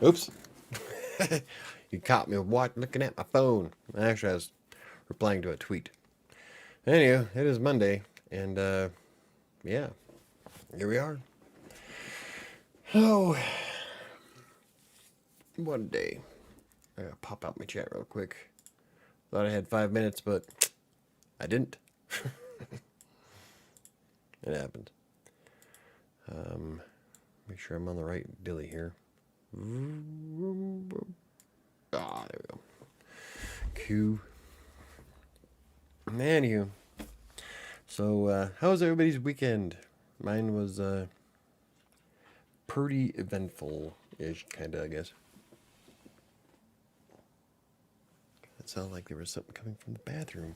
Oops. You caught me looking at my phone. Actually, I was replying to a tweet. Anyway, it is Monday, and yeah, here we are. Oh, what a day. I gotta pop out my chat real quick. Thought I had 5 minutes, but I didn't. It happened. Make sure I'm on the right dilly here. Ah, there we go. Q. Anywho. So, how was everybody's weekend? Mine was pretty eventful-ish, kinda, I guess. It sounded like there was something coming from the bathroom.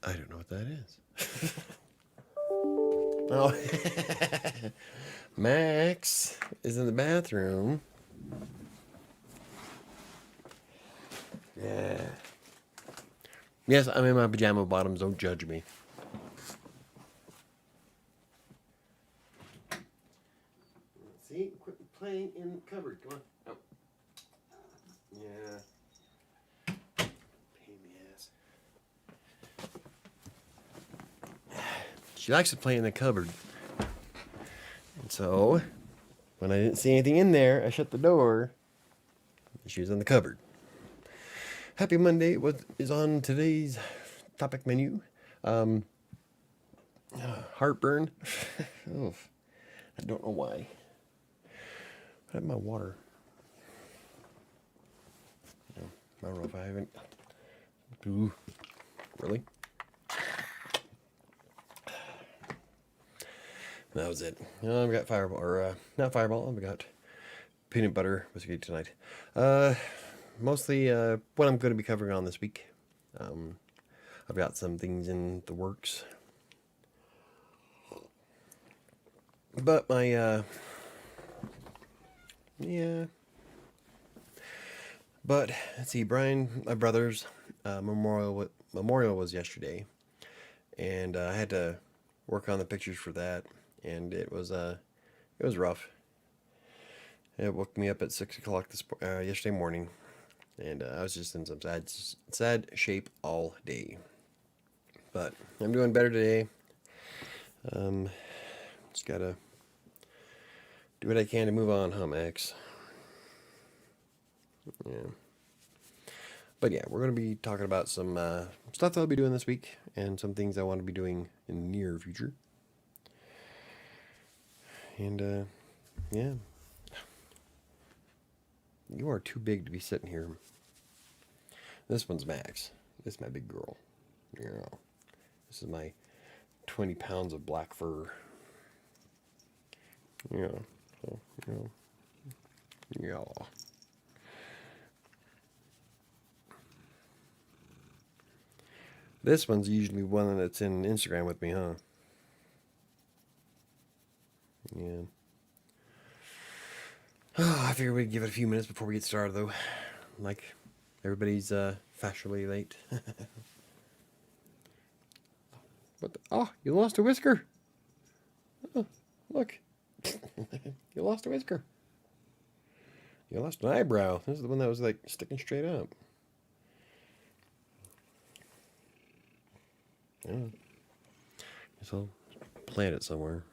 I don't know what that is. Oh, Max is in the bathroom. Yeah. Yes, I'm in my pajama bottoms. Don't judge me. See? Quit playing in the cupboard. Come on. Oh. Yeah. Pain in the ass. She likes to play in the cupboard. And so, when I didn't see anything in there, I shut the door. She was in the cupboard. Happy Monday is on today's topic menu. Heartburn. Oof. I don't know why. I have my water. I don't know if I haven't. Ooh, really? That was it. I've got Fireball, or not Fireball. I've got peanut butter whiskey tonight. Mostly what I'm going to be covering on this week. I've got some things in the works. But my, yeah. But, let's see, Brian, my brother's memorial was yesterday. And I had to work on the pictures for that. And it was rough. It woke me up at 6 o'clock yesterday morning. And I was just in some sad shape all day. But I'm doing better today. Just gotta do what I can to move on, huh, Max? Yeah. But yeah, we're going to be talking about some stuff that I'll be doing this week and some things I want to be doing in the near future. And yeah. You are too big to be sitting here. This one's Max. This is my big girl. Yeah. This is my 20 pounds of black fur. Yeah. So, yeah. This one's usually one that's in Instagram with me, huh? Yeah. Oh, I figured we'd give it a few minutes before we get started, though. Like, everybody's fashionably late. Oh, you lost a whisker. Oh, look. You lost a whisker. You lost an eyebrow. This is the one that was, like, sticking straight up. Yeah. Guess I'll plant it somewhere.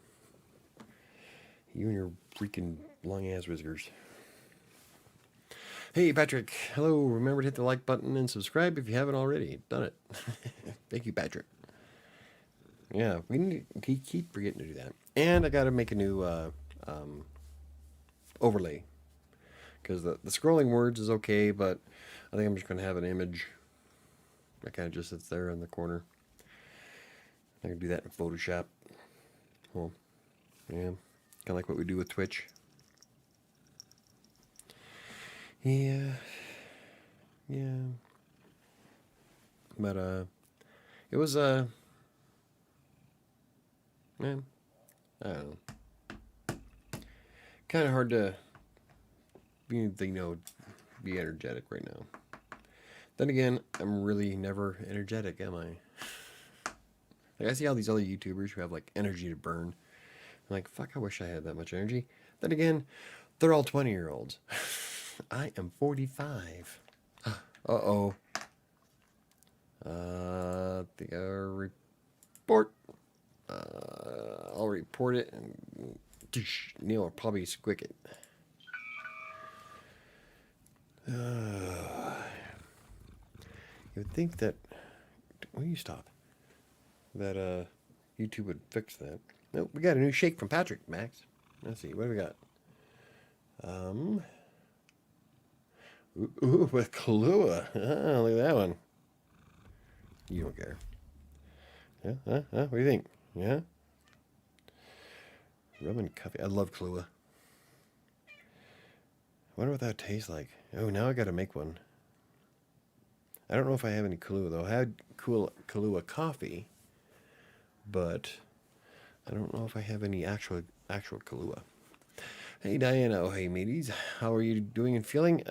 You and your freaking long-ass whiskers. Hey, Patrick. Hello. Remember to hit the like button and subscribe if you haven't already. Done it. Thank you, Patrick. Yeah, we need to keep forgetting to do that. And I got to make a new overlay. Because the scrolling words is okay, but I think I'm just going to have an image that kind of just sits there in the corner. I can do that in Photoshop. Well, yeah. Kind of like what we do with Twitch. Yeah. Yeah. But, it was, man, I don't know. Kind of hard to be energetic right now. Then again, I'm really never energetic, am I? Like, I see all these other YouTubers who have like energy to burn. I'm like, fuck, I wish I had that much energy. Then again, they're all 20-year-olds. I am 45. Uh-oh. The report. I'll report it, and Neil will probably squick it. You would think that... Will you stop? That YouTube would fix that. Nope, we got a new shake from Patrick, Max. Let's see, what do we got? Ooh, with Kahlua. Oh, look at that one. You don't care. Yeah? What do you think? Yeah? Rum and coffee. I love Kahlua. I wonder what that tastes like. Oh, now I gotta make one. I don't know if I have any Kahlua, though. I had Kahlua coffee, but I don't know if I have any actual Kahlua. Hey, Diana. Oh, hey, mateys. How are you doing and feeling?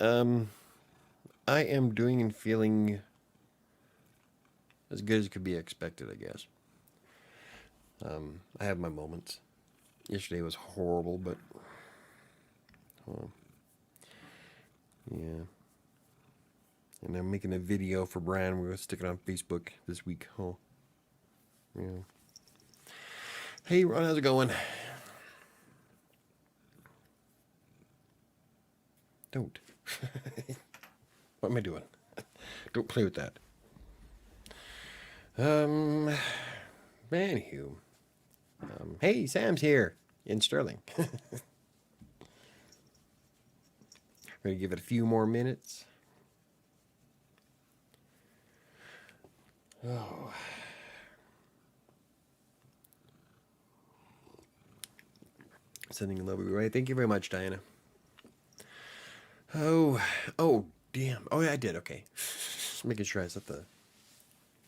I am doing and feeling as good as could be expected, I guess. I have my moments. Yesterday was horrible, but... yeah. And I'm making a video for Brian. We're going to stick it on Facebook this week. Oh. Yeah. Hey, Ron, how's it going? Don't. What am I doing? Don't play with that. Anywho. Hey, Sam's here in Sterling. We're going to give it a few more minutes. Oh. Sending love your way. Thank you very much, Diana. Oh, damn. Oh, yeah, I did. Okay. Just making sure I set the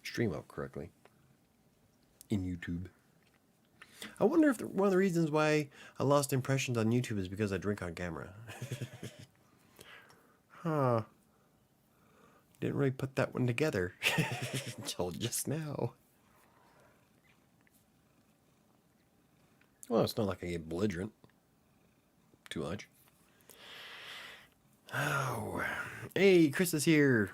stream up correctly in YouTube. I wonder if one of the reasons why I lost impressions on YouTube is because I drink on camera. Huh. Didn't really put that one together until just now. Well, it's not like I get belligerent too much. Oh, hey, Chris is here.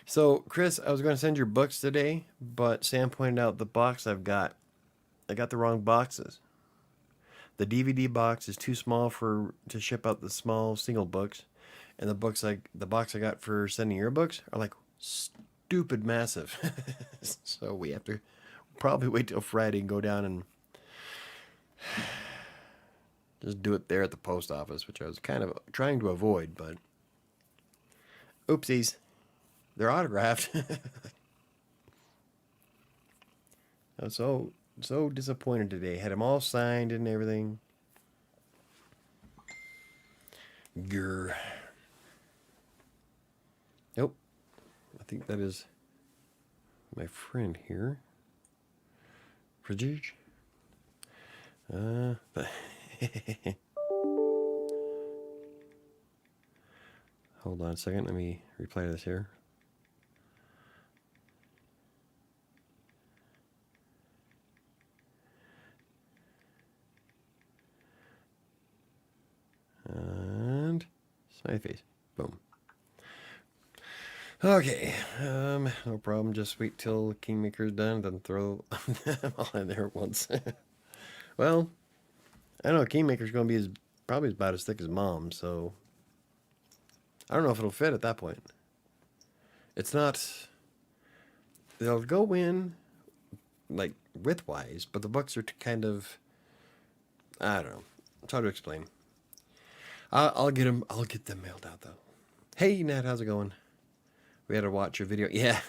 So, Chris, I was going to send your books today, but Sam pointed out the box I got the wrong boxes. The DVD box is too small to ship out the small single books, and the box I got for sending your books are like stupid massive. So we have to probably wait till Friday and go down and just do it there at the post office, which I was kind of trying to avoid, but oopsies. They're autographed. I was so disappointed today. Had them all signed and everything. Grr. Nope. I think that is my friend here. Fridge. Hold on a second. Let me reply to this here. And smiley face. Boom. Okay. No problem. Just wait till Kingmaker's done, then throw them all in there at once. Well, I don't know. Kingmaker's going to be probably about as thick as Mom, so I don't know if it'll fit at that point. It's not. They'll go in like width-wise, but the books are kind of. I don't know. It's hard to explain. I'll get them. I'll get them mailed out though. Hey Nat, how's it going? We had to watch your video. Yeah,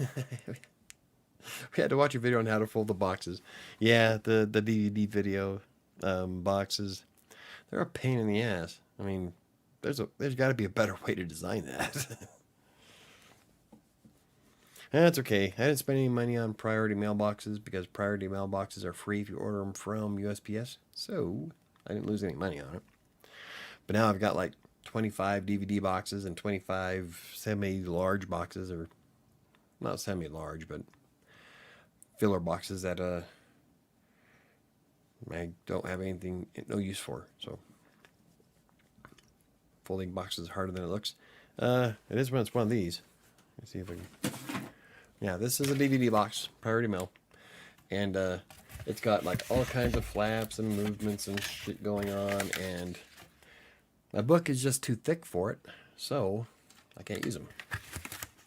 we had to watch your video on how to fold the boxes. Yeah, the DVD video boxes. They're a pain in the ass. I mean, there's got to be a better way to design that. That's okay. I didn't spend any money on priority mailboxes because priority mailboxes are free if you order them from USPS. So I didn't lose any money on it. But now I've got like 25 DVD boxes and 25 semi-large boxes, or not semi-large, but filler boxes that I don't have anything, no use for. So folding boxes is harder than it looks. It is when it's one of these. Let's see if I can. Yeah, this is a DVD box, priority mail, and it's got like all kinds of flaps and movements and shit going on, and my book is just too thick for it, so I can't use them.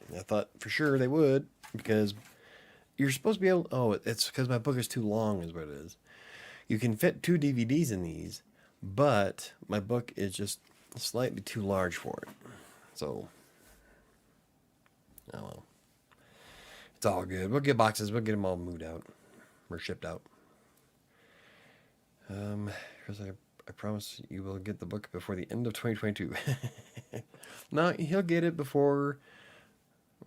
And I thought for sure they would, because you're supposed to be able. Oh, it's because my book is too long, is what it is. You can fit 2 DVDs in these, but my book is just slightly too large for it. So, oh well. It's all good. We'll get boxes. We'll get them all moved out or shipped out. Chris, I promise you will get the book before the end of 2022. No, he'll get it before,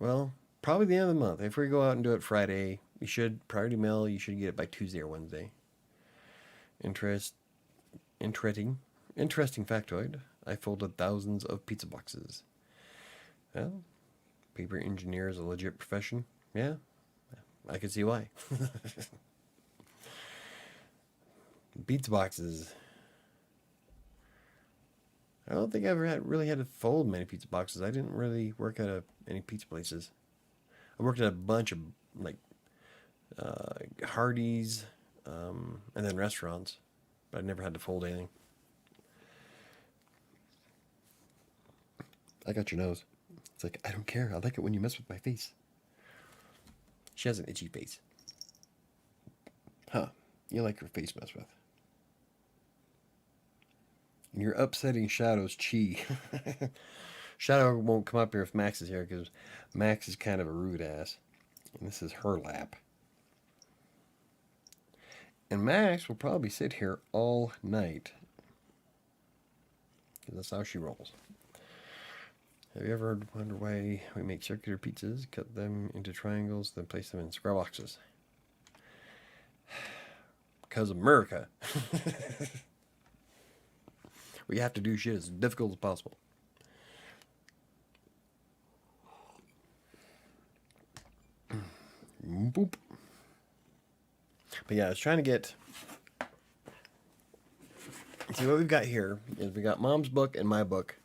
well, probably the end of the month. If we go out and do it Friday, you should, priority mail, you should get it by Tuesday or Wednesday. Interesting factoid. I folded thousands of pizza boxes. Well, paper engineer is a legit profession. Yeah, I can see why. Pizza boxes. I don't think I ever really had to fold many pizza boxes. I didn't really work at any pizza places. I worked at a bunch of like Hardee's and then restaurants, but I never had to fold anything. I got your nose. It's like, I don't care. I like it when you mess with my face. She has an itchy face. Huh. You like her face messed with. And you're upsetting Shadow's chi. Shadow won't come up here if Max is here, because Max is kind of a rude ass. And this is her lap. And Max will probably sit here all night, because that's how she rolls. Have you ever wondered why we make circular pizzas, cut them into triangles, then place them in square boxes? Because America. We have to do shit as difficult as possible. Boop. But yeah, I was trying to get... See, what we've got here is we got Mom's book and my book.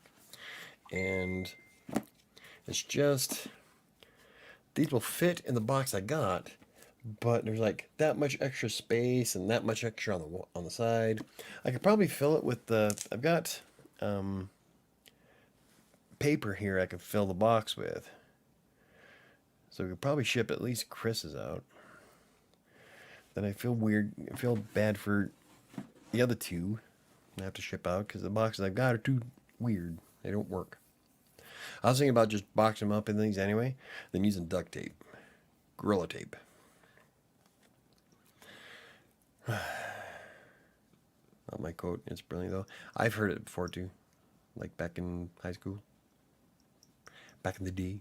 And it's just... These will fit in the box I got, but there's like that much extra space and that much extra on the side. I could probably fill it with the... I've got paper here I could fill the box with. So we could probably ship at least Chris's out. Then I feel weird. I feel bad for the other two I have to ship out, because the boxes I've got are too weird. They don't work. I was thinking about just boxing them up in things anyway, then using duct tape. Gorilla tape. Not my quote. It's brilliant, though. I've heard it before, too. Like back in high school. Back in the day.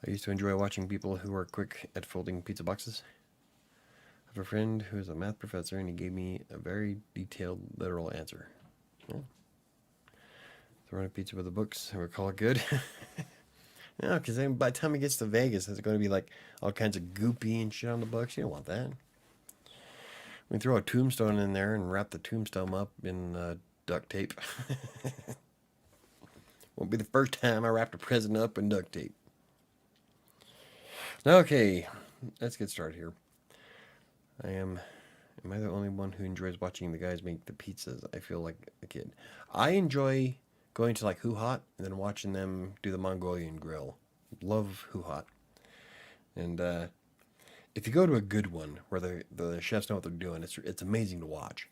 I used to enjoy watching people who are quick at folding pizza boxes. I have a friend who is a math professor, and he gave me a very detailed, literal answer. Oh. Throwing a pizza with the books, and we call it good. No, because then by the time it gets to Vegas, it's going to be like all kinds of goopy and shit on the books. You don't want that. We can throw a tombstone in there and wrap the tombstone up in duct tape. Won't be the first time I wrapped a present up in duct tape. Okay, let's get started here. Am I the only one who enjoys watching the guys make the pizzas? I feel like a kid. I enjoy going to like Who Hot and then watching them do the Mongolian grill. Love Who Hot. And if you go to a good one where the chefs know what they're doing, it's amazing to watch.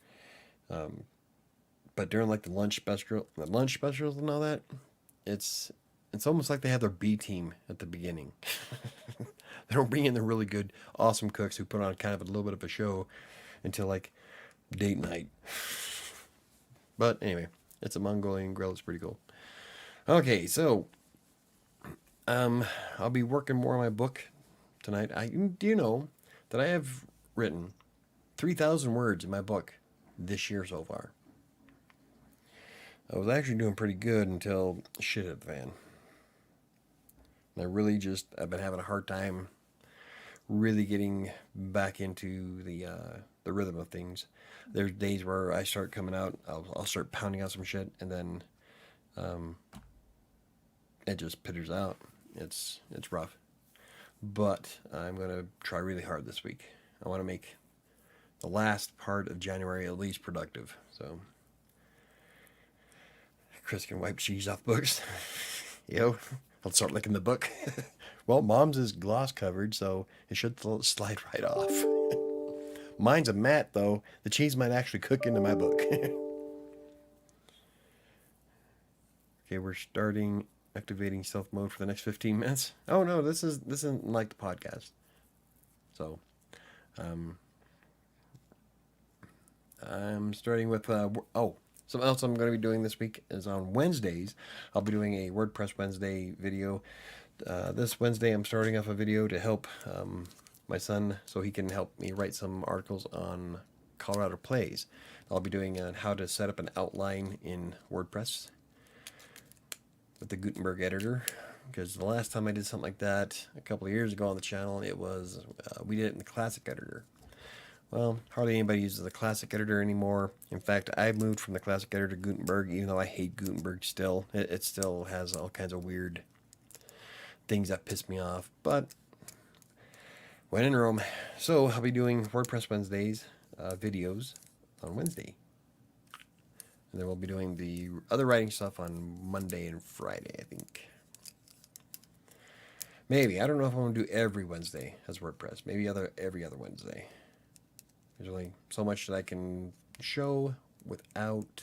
But during like the lunch specials and all that, it's almost like they have their B team at the beginning. They don't bring in the really good, awesome cooks who put on kind of a little bit of a show until like date night. But anyway, it's a Mongolian grill. It's pretty cool. Okay, so I'll be working more on my book tonight. Do you know that I have written 3,000 words in my book this year so far? I was actually doing pretty good until shit hit the fan. And I've been having a hard time really getting back into the rhythm of things. There's days where I start coming out, I'll start pounding out some shit, and then um, it just pitters out. It's rough, but I'm gonna try really hard this week. I want to make the last part of January at least productive, so Chris can wipe cheese off books. I'll start licking the book. Well, Mom's is gloss covered, so it should slide right off. Mine's a matte, though. The cheese might actually cook into my book. Okay, we're starting activating stealth mode for the next 15 minutes. Oh no, this isn't like the podcast. So, I'm starting with something else I'm going to be doing this week is on Wednesdays. I'll be doing a WordPress Wednesday video. This Wednesday, I'm starting off a video to help my son so he can help me write some articles on Colorado Plays. I'll be doing how to set up an outline in WordPress with the Gutenberg editor, because the last time I did something like that a couple of years ago on the channel, it was we did it in the classic editor. Well, hardly anybody uses the classic editor anymore. In fact, I've moved from the classic editor to Gutenberg, even though I hate Gutenberg still. It still has all kinds of weird things that piss me off, but when in Rome. So I'll be doing WordPress Wednesdays videos on Wednesday. And then we'll be doing the other writing stuff on Monday and Friday, I think. Maybe. I don't know if I'm going to do every Wednesday as WordPress. Maybe every other Wednesday. There's only so much that I can show without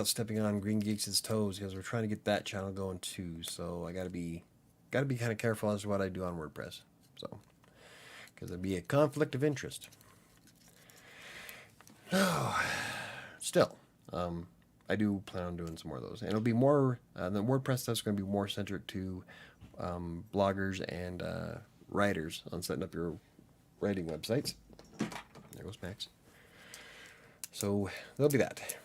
stepping on Green Geeks' toes, because we're trying to get that channel going too. So I gotta be kind of careful as to what I do on WordPress. So, because there'd be a conflict of interest. Still, I do plan on doing some more of those, and it'll be more. The WordPress stuff's going to be more centric to bloggers and writers on setting up your writing websites. There goes Max. So there'll be that.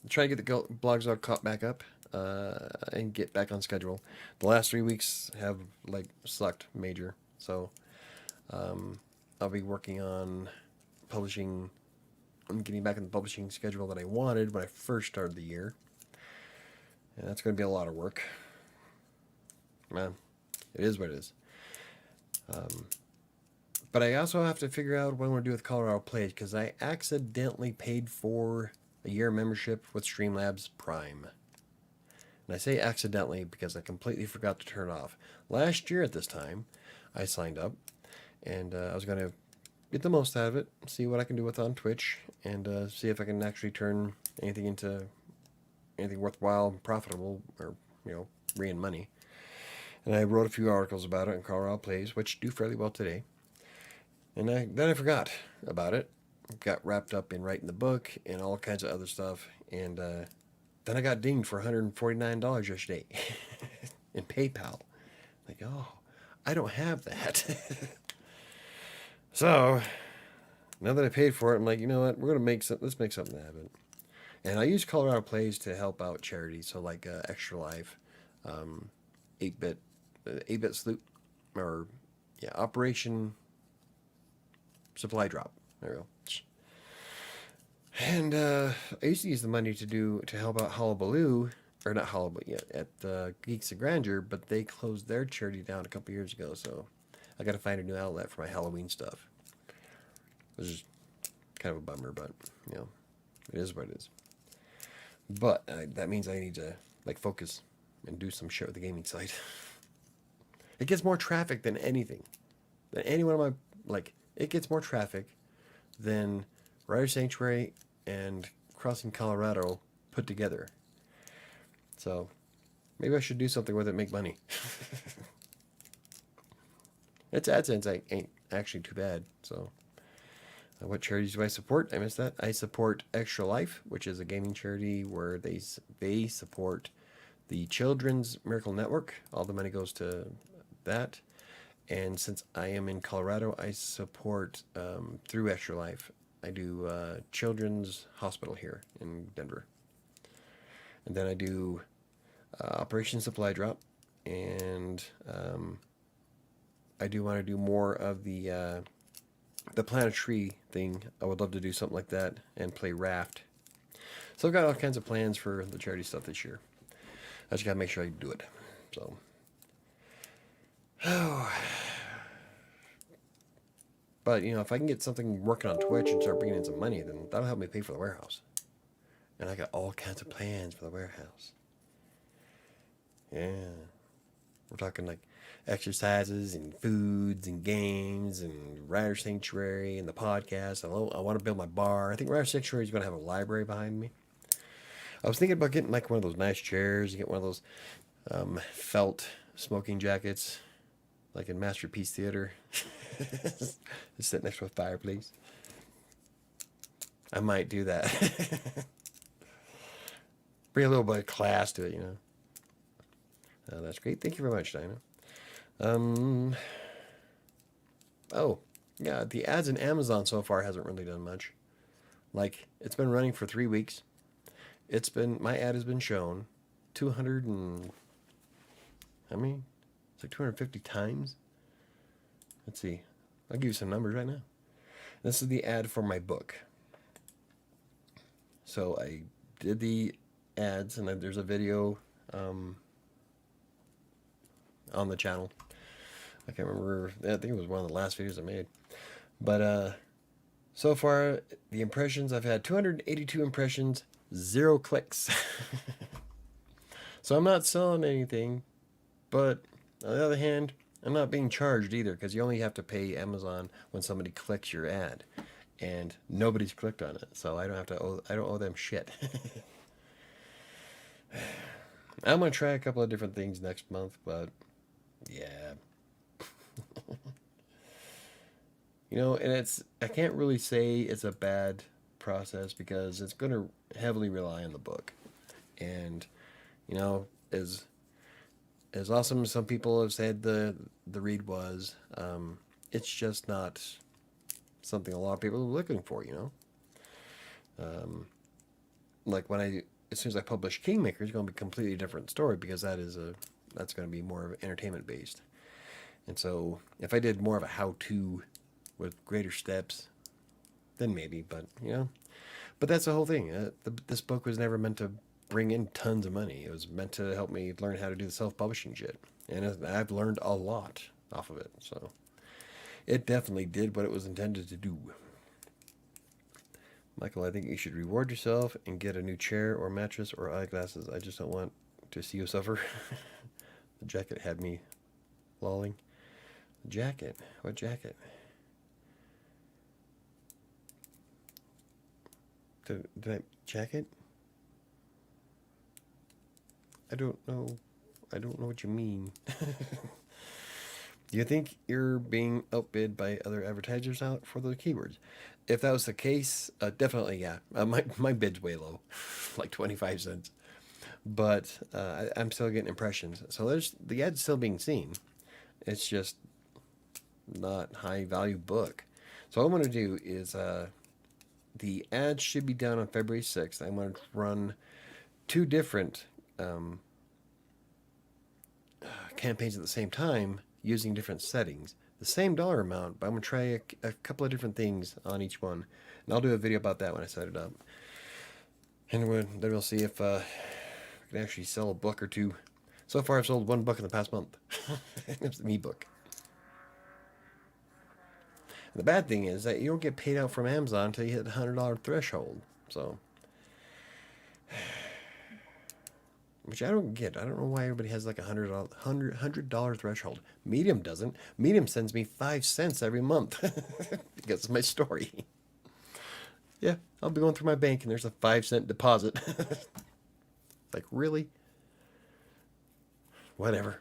Try to get the blogs all caught back up and get back on schedule. The last 3 weeks have sucked major, so I'll be working on publishing. I'm getting back in the publishing schedule that I wanted when I first started the year, and that's going to be a lot of work. Man, it is what it is. But I also have to figure out what I'm going to do with Colorado Plays, because I accidentally paid for a year membership with Streamlabs Prime. And I say accidentally because I completely forgot to turn it off. Last year at this time, I signed up, and I was going to get the most out of it, see what I can do with it on Twitch, and see if I can actually turn anything into anything worthwhile and profitable, or, bringing money. And I wrote a few articles about it in Colorado Plays, which do fairly well today. And then I forgot about it. Got wrapped up in writing the book and all kinds of other stuff. And then I got dinged for $149 yesterday in PayPal. Oh, I don't have that. So now that I paid for it, I'm like, you know what? Let's make something happen. And I use Colorado Plays to help out charities. So Extra Life, 8-bit Sloop, or Operation Supply Drop. There we go. And I used to use the money to help out Hullabaloo, or not Hullabaloo, at Geeks of Grandeur, but they closed their charity down a couple years ago, so I got to find a new outlet for my Halloween stuff. Which is kind of a bummer, but it is what it is. But that means I need to focus and do some shit with the gaming site. It gets more traffic than anything, than any one of my it gets more traffic than WriterSanctuary and Crossing Colorado put together. So maybe I should do something with it and make money. Its AdSense ain't actually too bad. So what charities do I support? I missed that. I support Extra Life, which is a gaming charity where they support the Children's Miracle Network. All the money goes to that. And since I am in Colorado, I support through Extra Life. I do Children's Hospital here in Denver. And then I do Operation Supply Drop, and I do want to do more of the plant a tree thing. I would love to do something like that and play Raft. So I've got all kinds of plans for the charity stuff this year. I just gotta make sure I do it. So, but if I can get something working on Twitch and start bringing in some money, then that'll help me pay for the warehouse. And I got all kinds of plans for the warehouse. Yeah, we're talking like exercises and foods and games and WriterSanctuary and the podcast. I want to build my bar. I think WriterSanctuary is going to have a library behind me. I was thinking about getting like one of those nice chairs, get one of those felt smoking jackets, like in Masterpiece Theater. Just sit next to a fireplace. I might do that. Bring a little bit of class to it, that's great. Thank you very much, Dinah. Oh, yeah, the ads in Amazon so far hasn't really done much. Like, it's been running for 3 weeks. My ad has been shown 200 and, how many? It's like 250 times. Let's see. I'll give you some numbers right now. This is the ad for my book. So I did the ads, and there's a video on the channel. I can't remember. I think it was one of the last videos I made. But so far, the impressions, I've had 282 impressions, 0 clicks. So I'm not selling anything, but on the other hand, I'm not being charged either, because you only have to pay Amazon when somebody clicks your ad, and nobody's clicked on it, so I don't owe them shit. I'm gonna try a couple of different things next month, but yeah. And I can't really say it's a bad process, because it's going to heavily rely on the book. And, as awesome as some people have said the read was, it's just not something a lot of people are looking for, Like as soon as I publish Kingmaker, it's going to be a completely different story, because that's going to be more of entertainment based. And so if I did more of a how-to with greater steps, then maybe, but but that's the whole thing. This book was never meant to bring in tons of money. It was meant to help me learn how to do the self-publishing shit. And I've learned a lot off of it. So it definitely did what it was intended to do. Michael, I think you should reward yourself and get a new chair or mattress or eyeglasses. I just don't want to see you suffer. The jacket had me lolling. Jacket? What jacket? Did I jacket? I don't know. I don't know what you mean. Do you think you're being outbid by other advertisers out for those keywords? If that was the case, definitely, yeah. My bid's way low, like 25 cents. But I'm still getting impressions. So the ad's still being seen. It's just not high value book. So what I'm going to do is the ad should be done on February 6th. I'm going to run 2 different campaigns at the same time using different settings. The same dollar amount, but I'm going to try a couple of different things on each one. And I'll do a video about that when I set it up. And then we'll see if I can actually sell a book or 2. So far, I've sold 1 book in the past month. It's an ebook. The bad thing is that you don't get paid out from Amazon until you hit the $100 threshold. So, which I don't get. I don't know why everybody has like a $100 threshold. Medium doesn't. Medium sends me 5 cents every month because of my story. Yeah, I'll be going through my bank and there's a 5-cent deposit. Like, really? Whatever.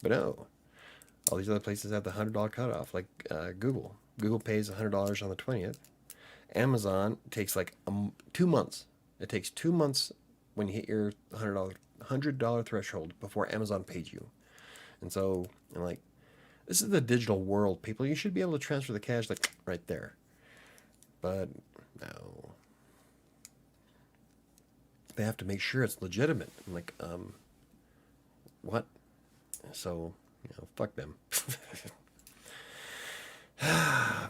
But no. All these other places have the $100 cutoff, like Google. Google pays $100 on the 20th. Amazon takes like 2 months. It takes 2 months when you hit your $100 threshold before Amazon pays you. And so I'm like, this is the digital world, people. You should be able to transfer the cash like right there. But no. they have to make sure it's legitimate. I'm like, what? So, fuck them.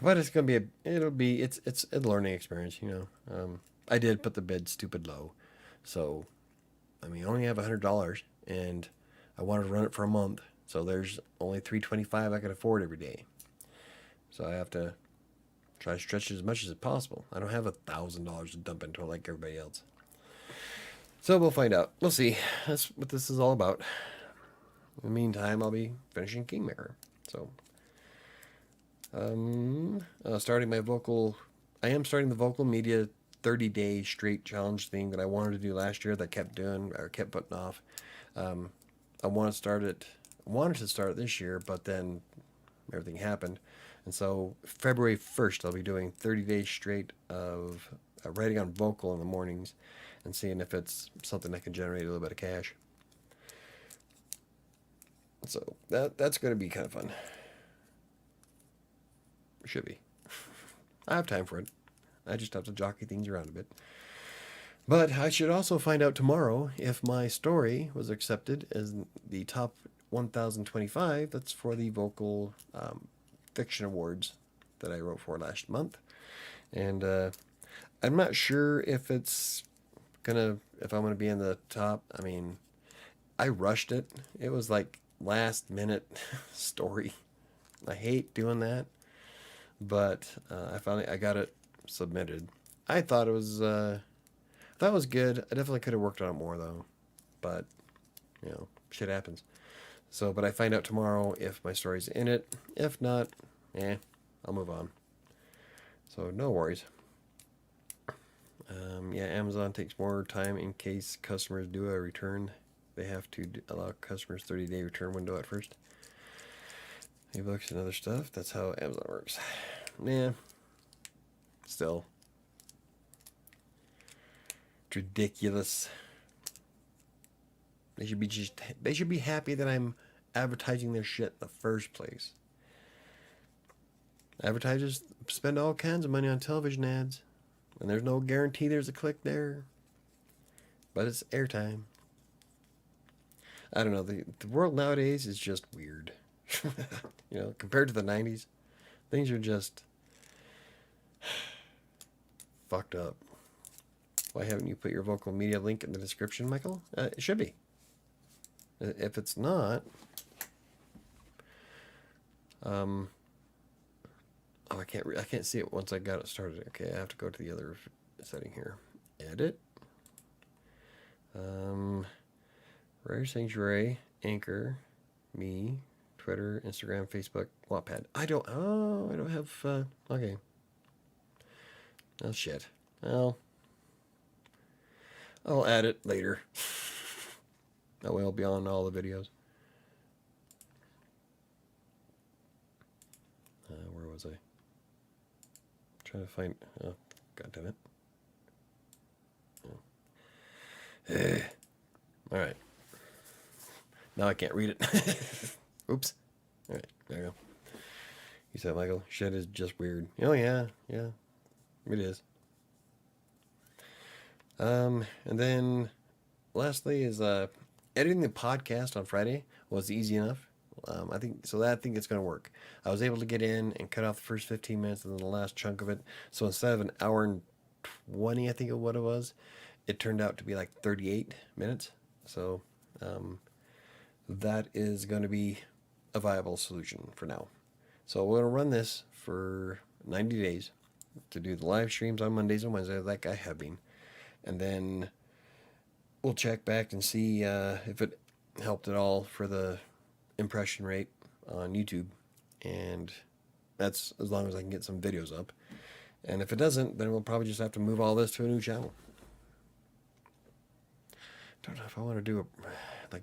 But it's gonna be it's a learning experience, I did put the bid stupid low, so I mean, I only have $100, and I wanted to run it for a month, so there's only $325 I can afford every day. So I have to try to stretch it as much as possible. I don't have $1,000 to dump into it like everybody else. So we'll find out. We'll see. That's what this is all about. In the meantime, I'll be finishing Kingmaker. So, starting my vocal. I am starting the vocal media 30-day straight challenge thing that I wanted to do last year that I kept putting off. I wanted to start it this year, but then everything happened. And so February 1st, I'll be doing 30 days straight of writing on vocal in the mornings and seeing if it's something that can generate a little bit of cash. So that's going to be kind of fun. Should be. I have time for it. I just have to jockey things around a bit. But I should also find out tomorrow if my story was accepted as the top 1025. That's for the vocal fiction awards that I wrote for last month. And I'm not sure if I'm gonna be in the top. I mean, I rushed it. It was like last minute story. I hate doing that. But I got it submitted. I thought it was good. I definitely could have worked on it more though, but shit happens. So, but I find out tomorrow if my story's in it. If not, I'll move on. So no worries. Amazon takes more time in case customers do a return. They have to allow customers 30-day return window at first. Ebooks and other stuff. That's how Amazon works. Still. It's ridiculous. They should be happy that I'm advertising their shit in the first place. Advertisers spend all kinds of money on television ads, and there's no guarantee there's a click there. But it's airtime. I don't know. The world nowadays is just weird. Compared to the 90s, things are just fucked up. Why haven't you put your vocal media link in the description, Michael? It should be. If it's not, I can't see it once I got it started. Okay, I have to go to the other setting here. Edit. WriterSanctuary, Anchor, me, Twitter, Instagram, Facebook, Wattpad. I don't have, okay. Oh, shit. Well, I'll add it later. That way I'll be on all the videos. Where was I? Trying to find, oh, God damn it. Oh. All right. Now I can't read it. Oops. All right, there you go. You said, Michael, shit is just weird. Oh, yeah, it is. And then lastly is editing the podcast on Friday was easy enough. I think it's going to work. I was able to get in and cut off the first 15 minutes and then the last chunk of it. So instead of an hour and 20, I think of what it was, it turned out to be like 38 minutes. So that is going to be a viable solution for now. So we're going to run this for 90 days to do the live streams on Mondays and Wednesdays like I have been. And then we'll check back and see if it helped at all for the impression rate on YouTube. And that's as long as I can get some videos up. And if it doesn't, then we'll probably just have to move all this to a new channel. Don't know if I want to do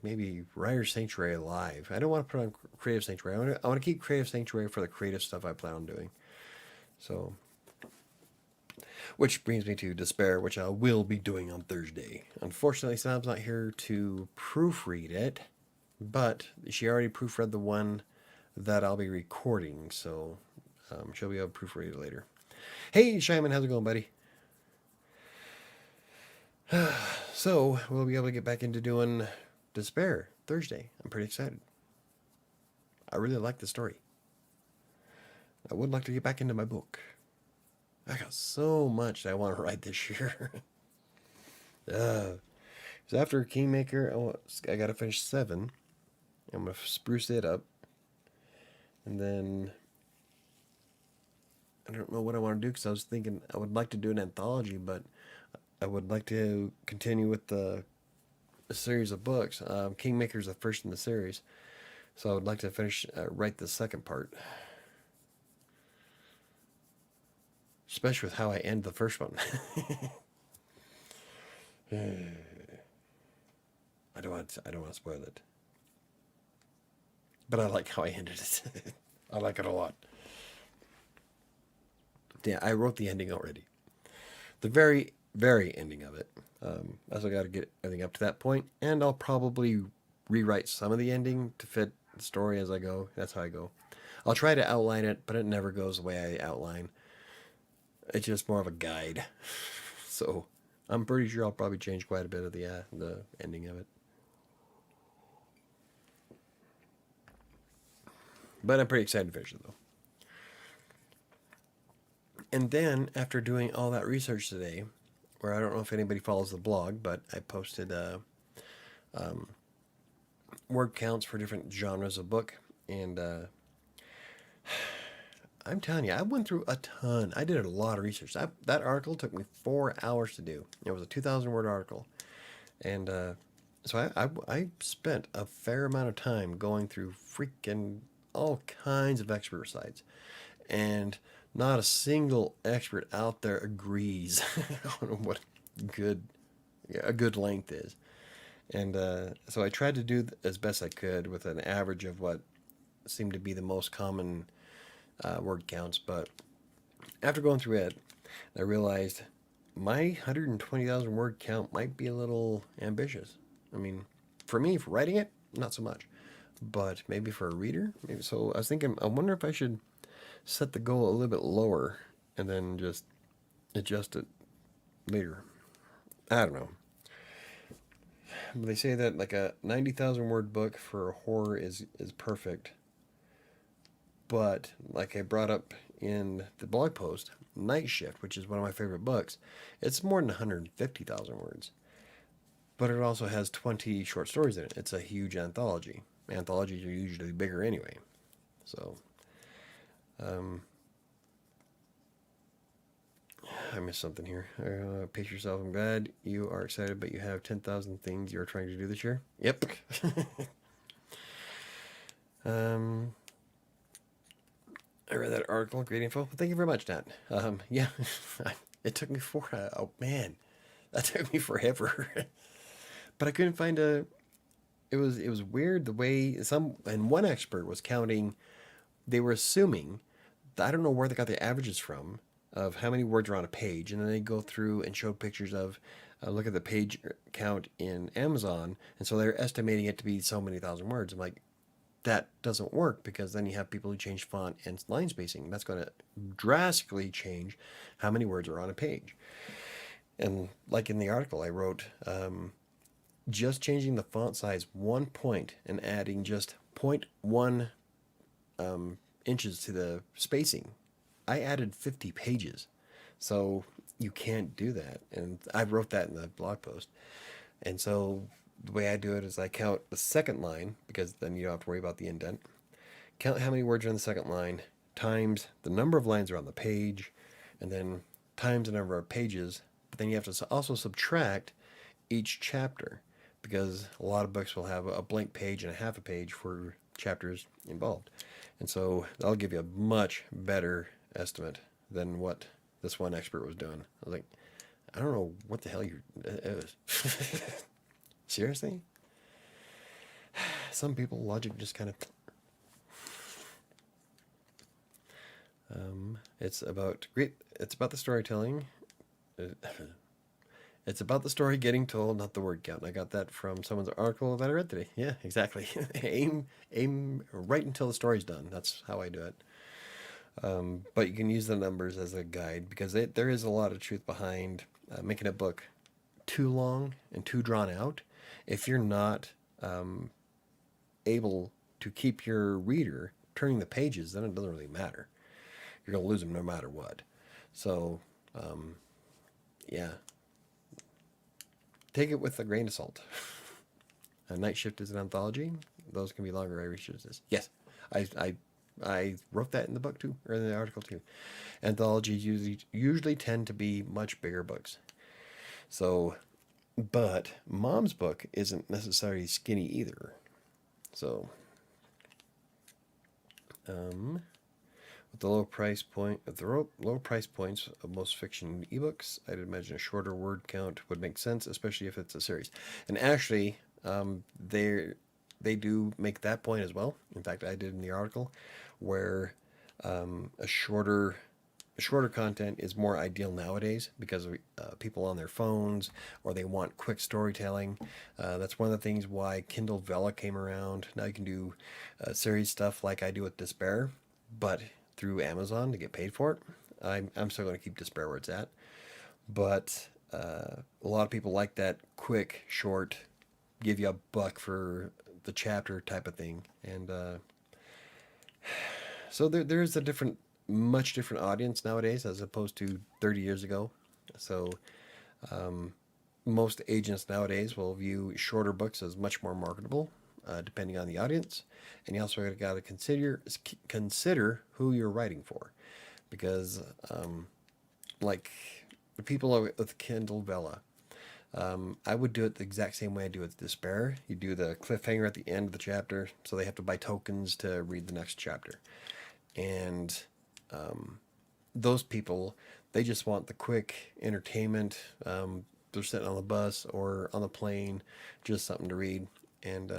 maybe WriterSanctuary live. I don't want to put on Creative Sanctuary. I want to keep Creative Sanctuary for the creative stuff I plan on doing. So, which brings me to Despair, which I will be doing on Thursday. Unfortunately, Sam's not here to proofread it, but she already proofread the one that I'll be recording, so she'll be able to proofread it later. Hey, Shyman, how's it going, buddy? So we'll be able to get back into doing Despair Thursday. I'm pretty excited. I really like the story. I would like to get back into my book. I got so much that I want to write this year. So after Kingmaker, I got to finish 7. I'm going to spruce it up. And then I don't know what I want to do because I was thinking I would like to do an anthology, but I would like to continue with a series of books. Kingmaker is the first in the series, so I would like to write the second part, especially with how I end the first one. I don't want to spoil it, but I like how I ended it. I like it a lot. Yeah, I wrote the ending already. The very, very ending of it. I still got to get everything up to that point, and I'll probably rewrite some of the ending to fit the story as I go. That's how I go. I'll try to outline it, but it never goes the way I outline. It's just more of a guide. So I'm pretty sure I'll probably change quite a bit of the ending of it. But I'm pretty excited to finish it though. And then after doing all that research today, where I don't know if anybody follows the blog, but I posted word counts for different genres of book, and I'm telling you, I went through a ton. I did a lot of research. That article took me 4 hours to do. It was a 2,000 word article, and so I spent a fair amount of time going through freaking all kinds of expert sites, and not a single expert out there agrees on what a good length is. And so I tried to do as best I could with an average of what seemed to be the most common word counts. But after going through it, I realized my 120,000 word count might be a little ambitious. I mean, for me, for writing it, not so much. But maybe for a reader, maybe. So I was thinking, I wonder if I should set the goal a little bit lower and then just adjust it later. I don't know. But they say that like a 90,000 word book for a horror is perfect. But like I brought up in the blog post, Night Shift, which is one of my favorite books, it's more than 150,000 words. But it also has 20 short stories in it. It's a huge anthology. Anthologies are usually bigger anyway. So I missed something here. Pace yourself. I'm glad you are excited, but you have 10,000 things you're trying to do this year. Yep. I read that article. Great info. Well, thank you very much, Nat. Yeah, it took me oh man, that took me forever. But I couldn't find a. It was weird the way one expert was counting. They were assuming, I don't know where they got the averages from of how many words are on a page, and then they go through and show pictures of, look at the page count in Amazon, and so they're estimating it to be so many thousand words. I'm like, that doesn't work because then you have people who change font and line spacing. That's going to drastically change how many words are on a page. And like in the article I wrote, just changing the font size 1 point and adding just 0.1 inches to the spacing, I added 50 pages. So you can't do that. And I wrote that in the blog post. And so the way I do it is I count the second line, because then you don't have to worry about the indent. Count how many words are on the second line, times the number of lines are on the page, and then times the number of pages. But then you have to also subtract each chapter, because a lot of books will have a blank page and a half a page for chapters involved. And so that'll give you a much better estimate than what this one expert was doing. I was like, I don't know what the hell it is. Seriously? Some people, logic just kind of... it's about the storytelling. It's about the story getting told, not the word count. And I got that from someone's article that I read today. Yeah, exactly. aim right until the story's done. That's how I do it. But you can use the numbers as a guide, because there is a lot of truth behind making a book too long and too drawn out, if you're not able to keep your reader turning the pages, then it doesn't really matter. You're going to lose them no matter what. So, yeah, take it with a grain of salt. A Night Shift is an anthology. Those can be longer. I researched this. Yes, I wrote that in the book too, or in the article too. Anthologies usually tend to be much bigger books. So, but Mom's book isn't necessarily skinny either. So, with the low price points of most fiction ebooks, I'd imagine a shorter word count would make sense, especially if it's a series. And actually, they do make that point as well. In fact, I did in the article, where a shorter content is more ideal nowadays because of people on their phones, or they want quick storytelling. That's one of the things why Kindle Vella came around. Now you can do series stuff like I do with Despair, but through Amazon to get paid for it. I'm still going to keep Despair where it's at, but a lot of people like that quick, short, give you $1 for the chapter type of thing. And so there's a much different audience nowadays as opposed to 30 years ago. So most agents nowadays will view shorter books as much more marketable, depending on the audience. And you also got to consider who you're writing for, because like the people with Kindle Vella, I would do it the exact same way I do with Despair. You do the cliffhanger at the end of the chapter, so they have to buy tokens to read the next chapter. And those people, they just want the quick entertainment. They're sitting on the bus or on the plane, just something to read. And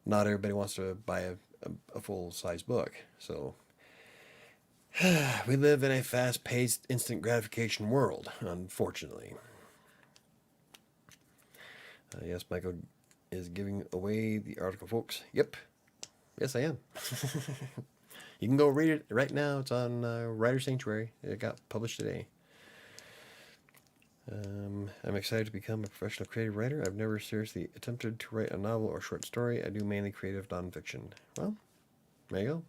not everybody wants to buy a full-size book. So we live in a fast-paced, instant gratification world, unfortunately. Yes, Michael is giving away the article, folks. Yep. Yes, I am. You can go read it right now. It's on WriterSanctuary. It got published today. I'm excited to become a professional creative writer. I've never seriously attempted to write a novel or short story. I do mainly creative nonfiction. Well, there you go.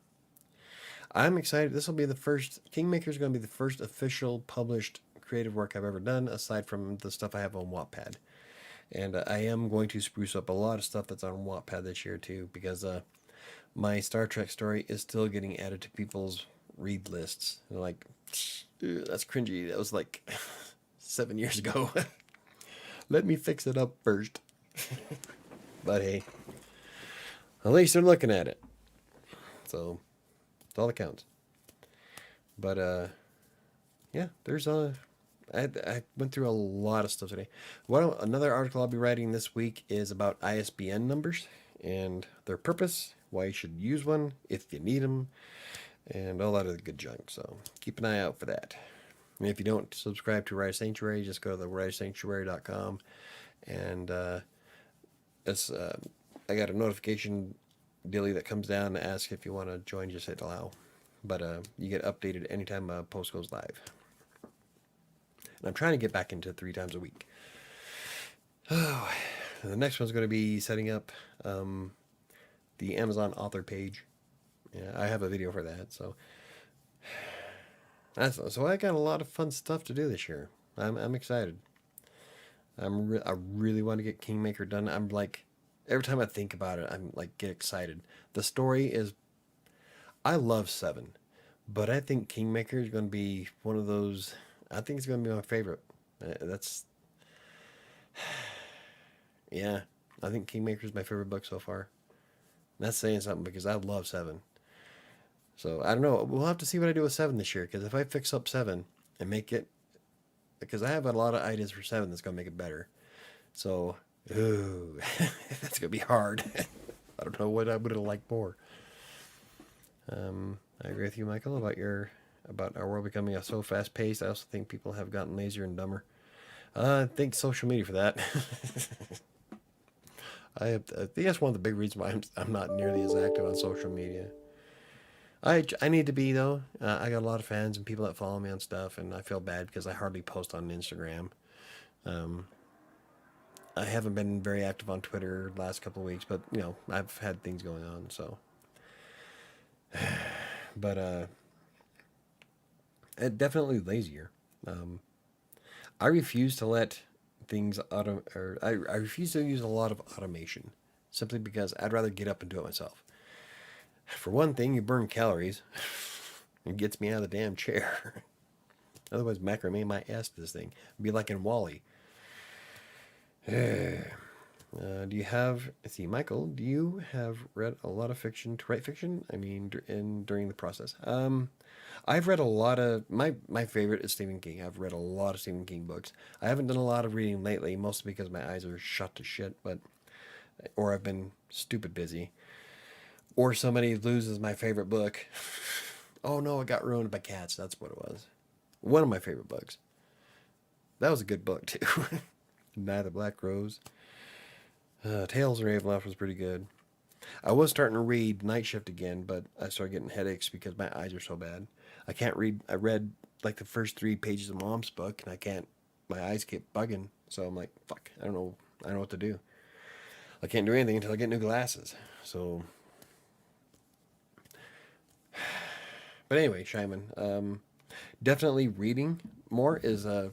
I'm excited. This will be the first. Kingmaker is going to be the first official published creative work I've ever done, aside from the stuff I have on Wattpad. And I am going to spruce up a lot of stuff that's on Wattpad this year too, because my Star Trek story is still getting added to people's read lists. They're like, that's cringy. That was like 7 years ago. Let me fix it up first. But hey, at least they're looking at it. So it's all that counts. But yeah, there's I went through a lot of stuff today. Another article I'll be writing this week is about ISBN numbers and their purpose, why you should use one if you need them, and all that other good junk. So keep an eye out for that. And if you don't subscribe to Writer Sanctuary, just go to the WriterSanctuary.com, and I got a notification dilly that comes down and asks if you want to join. Just hit allow, but you get updated anytime a post goes live. And I'm trying to get back into 3 times a week. Oh, the next one's going to be setting up the Amazon author page. Yeah, I have a video for that. So I got a lot of fun stuff to do this year. I'm excited. I really want to get Kingmaker done. I'm like, every time I think about it, I'm like, get excited. The story is, I love 7, but I think Kingmaker is going to be one of those. I think it's going to be my favorite. Yeah, I think Kingmaker is my favorite book so far. And that's saying something, because I love 7. So I don't know. We'll have to see what I do with 7 this year, because if I fix up 7 and make it, because I have a lot of ideas for 7 that's going to make it better. So, ooh, that's going to be hard. I don't know what I would have liked more. I agree with you, Michael, about our world becoming so fast-paced. I also think people have gotten lazier and dumber. I think social media for that. I think that's one of the big reasons why I'm not nearly as active on social media. I need to be, though. I got a lot of fans and people that follow me on stuff, and I feel bad because I hardly post on Instagram. I haven't been very active on Twitter the last couple of weeks, but you know, I've had things going on, so. But definitely lazier. Um, I refuse to let things I refuse to use a lot of automation, simply because I'd rather get up and do it myself. For one thing, you burn calories. It gets me out of the damn chair. Otherwise, macrame my ass to this thing. It'd be like in Wally. Do you have? Let's see, Michael. Do you have read a lot of fiction to write fiction? I mean, during the process. I've read a lot of my favorite is Stephen King. I've read a lot of Stephen King books. I haven't done a lot of reading lately, mostly because my eyes are shut to shit. But or I've been stupid busy, or somebody loses my favorite book. Oh no, it got ruined by cats. That's what it was. One of my favorite books. That was a good book too. Night of the Black Rose. Tales of Ravenloft was pretty good. I was starting to read Night Shift again, but I started getting headaches because my eyes are so bad. I can't read. I read like the first 3 pages of Mom's book, and I can't. My eyes keep bugging, so I'm like, fuck. I don't know. I don't know what to do. I can't do anything until I get new glasses. So, but anyway, Shyman, definitely reading more is a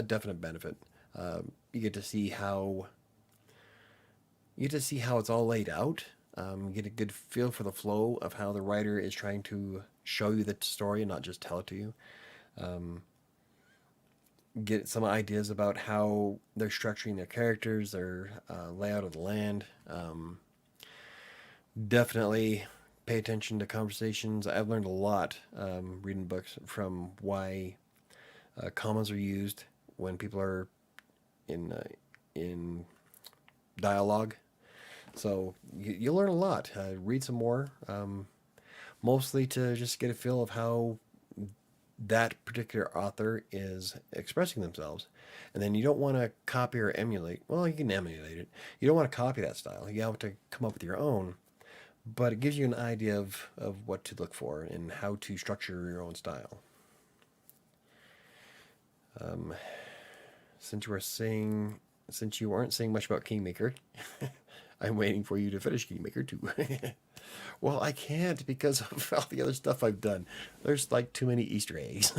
definite benefit. You get to see how it's all laid out. You get a good feel for the flow of how the writer is trying to show you the story and not just tell it to you. Get some ideas about how they're structuring their characters, their layout of the land. Definitely pay attention to conversations. I've learned a lot reading books from why commas are used when people are in dialogue. So you'll learn a lot. Read some more, mostly to just get a feel of how that particular author is expressing themselves. And then you don't want to copy or emulate. Well, you can emulate it. You don't want to copy that style. You have to come up with your own. But it gives you an idea of what to look for and how to structure your own style. Since you aren't saying much about Kingmaker, I'm waiting for you to finish Kingmaker too. Well, I can't because of all the other stuff I've done. There's like too many Easter eggs.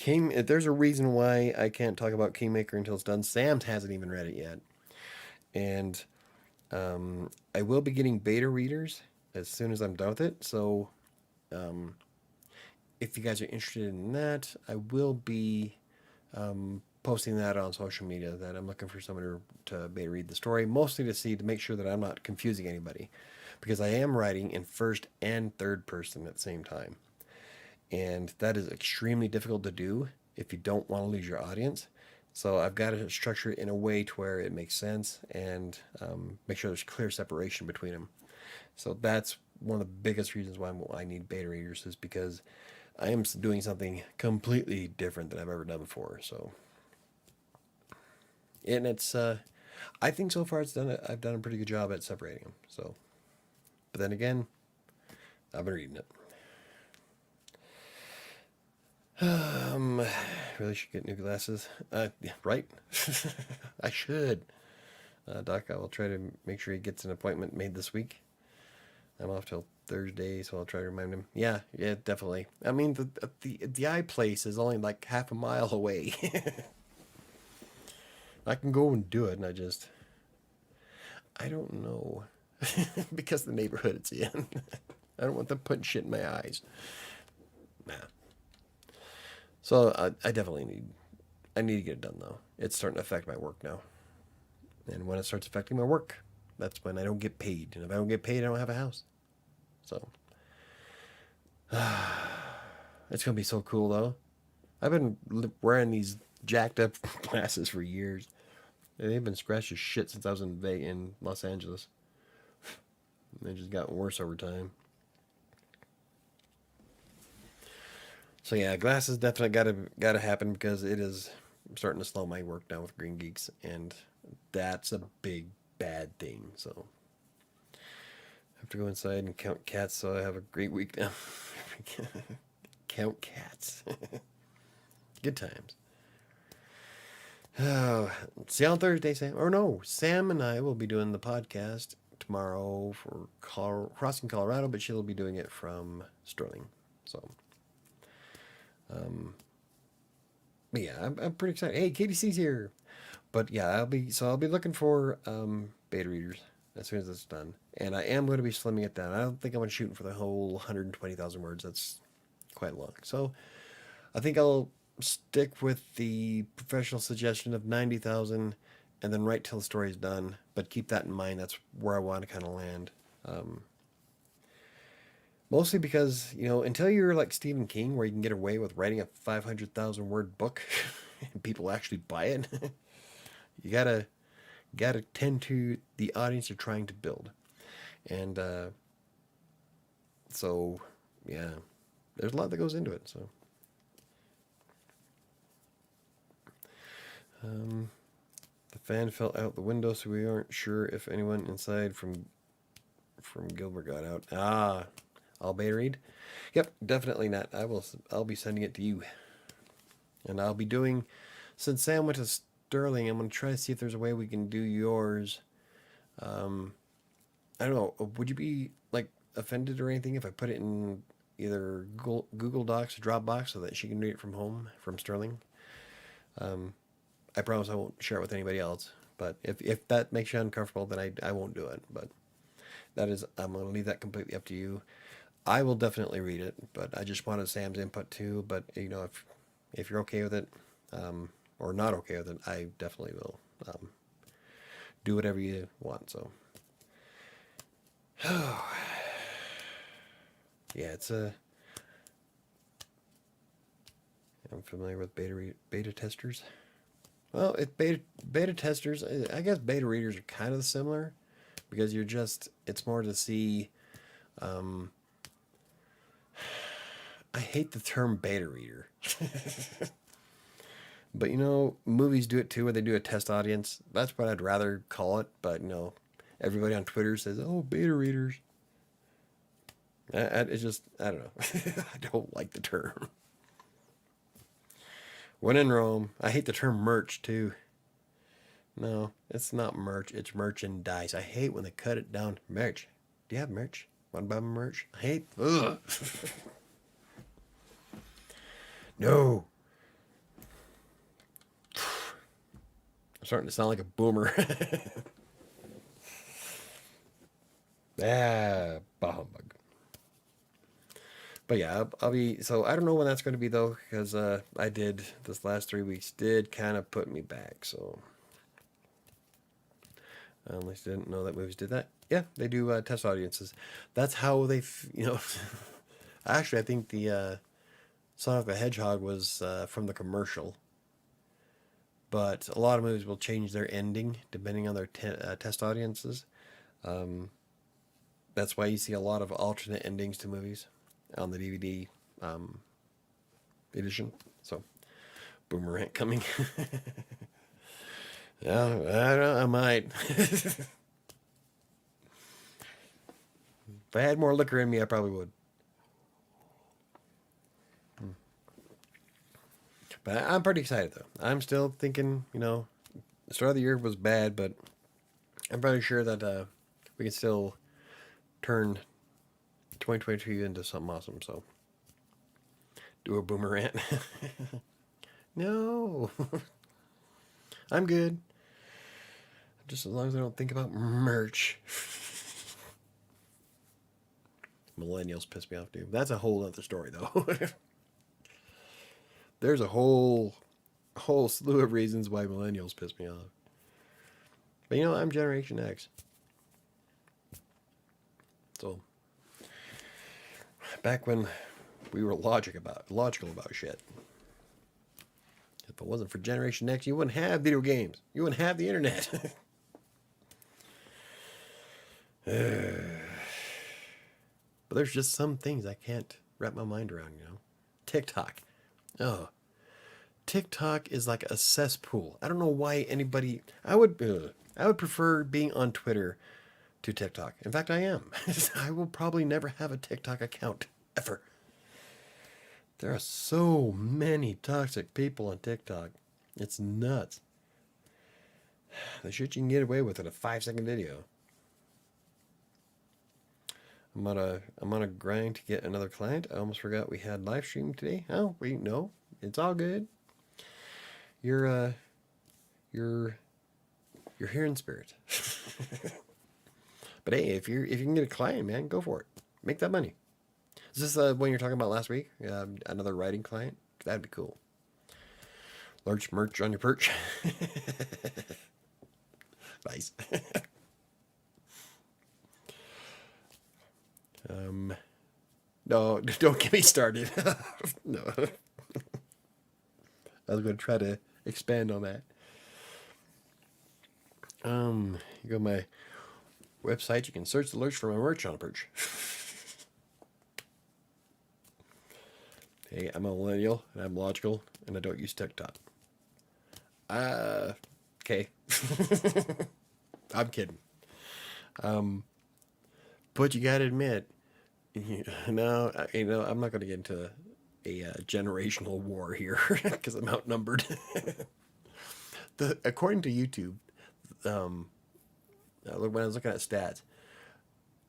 There's a reason why I can't talk about Kingmaker until it's done. Sam hasn't even read it yet. And I will be getting beta readers as soon as I'm done with it. So if you guys are interested in that, I will be posting that on social media, that I'm looking for someone to beta read the story, mostly to make sure that I'm not confusing anybody, because I am writing in first and third person at the same time, and that is extremely difficult to do if you don't want to lose your audience. So I've got to structure it in a way to where it makes sense and make sure there's clear separation between them. So that's one of the biggest reasons why I need beta readers, is because I am doing something completely different than I've ever done before. So, and it's, I think so far I've done a pretty good job at separating them. So, but then again, I've been reading it. Really should get new glasses. Right? I should. Doc, I will try to make sure he gets an appointment made this week. I'm off till Thursday, so I'll try to remind him. Yeah, definitely. I mean, the eye place is only like half a mile away. I can go and do it, and I don't know. Because the neighborhood it's in. I don't want them putting shit in my eyes. Nah. So I definitely need to get it done, though. It's starting to affect my work now. And when it starts affecting my work, that's when I don't get paid. And if I don't get paid, I don't have a house. So it's going to be so cool, though. I've been wearing these jacked up glasses for years. They've been scratched as shit since I was in Los Angeles. They've just gotten worse over time. So yeah, glasses definitely gotta happen, because it is starting to slow my work down with Green Geeks, and that's a big bad thing. So I have to go inside and count cats, so I have a great week now. Count cats. Good times. See you on Thursday, Sam. Or no, Sam and I will be doing the podcast tomorrow for Crossing Colorado, but she'll be doing it from Sterling. So, um, but yeah, I'm pretty excited. Hey, KDC's here. But yeah, I'll be looking for beta readers as soon as it's done, and I am going to be slimming it down. I don't think I'm shooting for the whole 120,000 words. That's quite long. So I think I'll stick with the professional suggestion of 90,000, and then write till the story is done. But keep that in mind. That's where I want to kind of land. Um, Mostly because until you're like Stephen King, where you can get away with writing a 500,000 word book, and people actually buy it. You gotta tend to the audience you're trying to build, and so yeah, there's a lot that goes into it. So the fan fell out the window, so we aren't sure if anyone inside from Gilbert got out. I'll beta read. Yep, definitely not. I'll be sending it to you, and I'll be doing, since Sam went to Sterling, I'm gonna try to see if there's a way we can do yours. Um, I don't know. Would you be like offended or anything if I put it in either Google Docs or Dropbox so that she can read it from home from Sterling? Um, I promise I won't share it with anybody else. But if that makes you uncomfortable, then I won't do it. But I'm going to leave that completely up to you. I will definitely read it, but I just wanted Sam's input too. But if you're okay with it, or not okay with it, I definitely will do whatever you want. So, yeah, it's a. I'm familiar with beta testers. Well, beta testers, I guess beta readers are kind of similar, because it's more to see. Um, I hate the term beta reader. But movies do it too, where they do a test audience. That's what I'd rather call it. But everybody on Twitter says, "Oh, beta readers." It's just, I don't know. I don't like the term. When in Rome, I hate the term merch too. No, it's not merch. It's merchandise. I hate when they cut it down to merch. Do you have merch? Want to buy merch? I hate. Ugh. No. I'm starting to sound like a boomer. Bah humbug. But yeah, I'll be. So I don't know when that's going to be though, because this last 3 weeks did kind of put me back. So I unless you didn't know that movies did that. Yeah, they do test audiences. That's how Actually, I think the Sonic the Hedgehog was from the commercial. But a lot of movies will change their ending depending on their test audiences. Um, that's why you see a lot of alternate endings to movies on the DVD edition. So, boomerang coming. Yeah, I don't know, I might. If I had more liquor in me, I probably would. But I'm pretty excited though. I'm still thinking, the start of the year was bad, but I'm pretty sure that we can still turn 2022 into something awesome. So, do a boomerang. No, I'm good. Just as long as I don't think about merch. Millennials piss me off, dude. That's a whole other story, though. There's a whole slew of reasons why millennials piss me off. But I'm Generation X. So, back when we were logical about shit. If it wasn't for Generation X, you wouldn't have video games. You wouldn't have the internet. But there's just some things I can't wrap my mind around, TikTok. Oh, TikTok is like a cesspool. I don't know why anybody. I would prefer being on Twitter to TikTok. In fact, I am. I will probably never have a TikTok account ever. There are so many toxic people on TikTok. It's nuts. The shit you can get away with in a 5-second video. I'm on a grind to get another client. I almost forgot we had live stream today. Oh, wait, no. It's all good. You're here in spirit. But hey, if you can get a client, man, go for it. Make that money. Is this the one you're talking about last week? Another writing client? That'd be cool. Large merch on your perch. Nice. No, don't get me started. No. I was going to try to expand on that. You go to my website, you can search the lurch for my merch on a perch. Hey, I'm a millennial, and I'm logical, and I don't use TikTok. Okay. I'm kidding. But you gotta admit, no, I'm not gonna get into a generational war here because I'm outnumbered. According to YouTube, when I was looking at stats,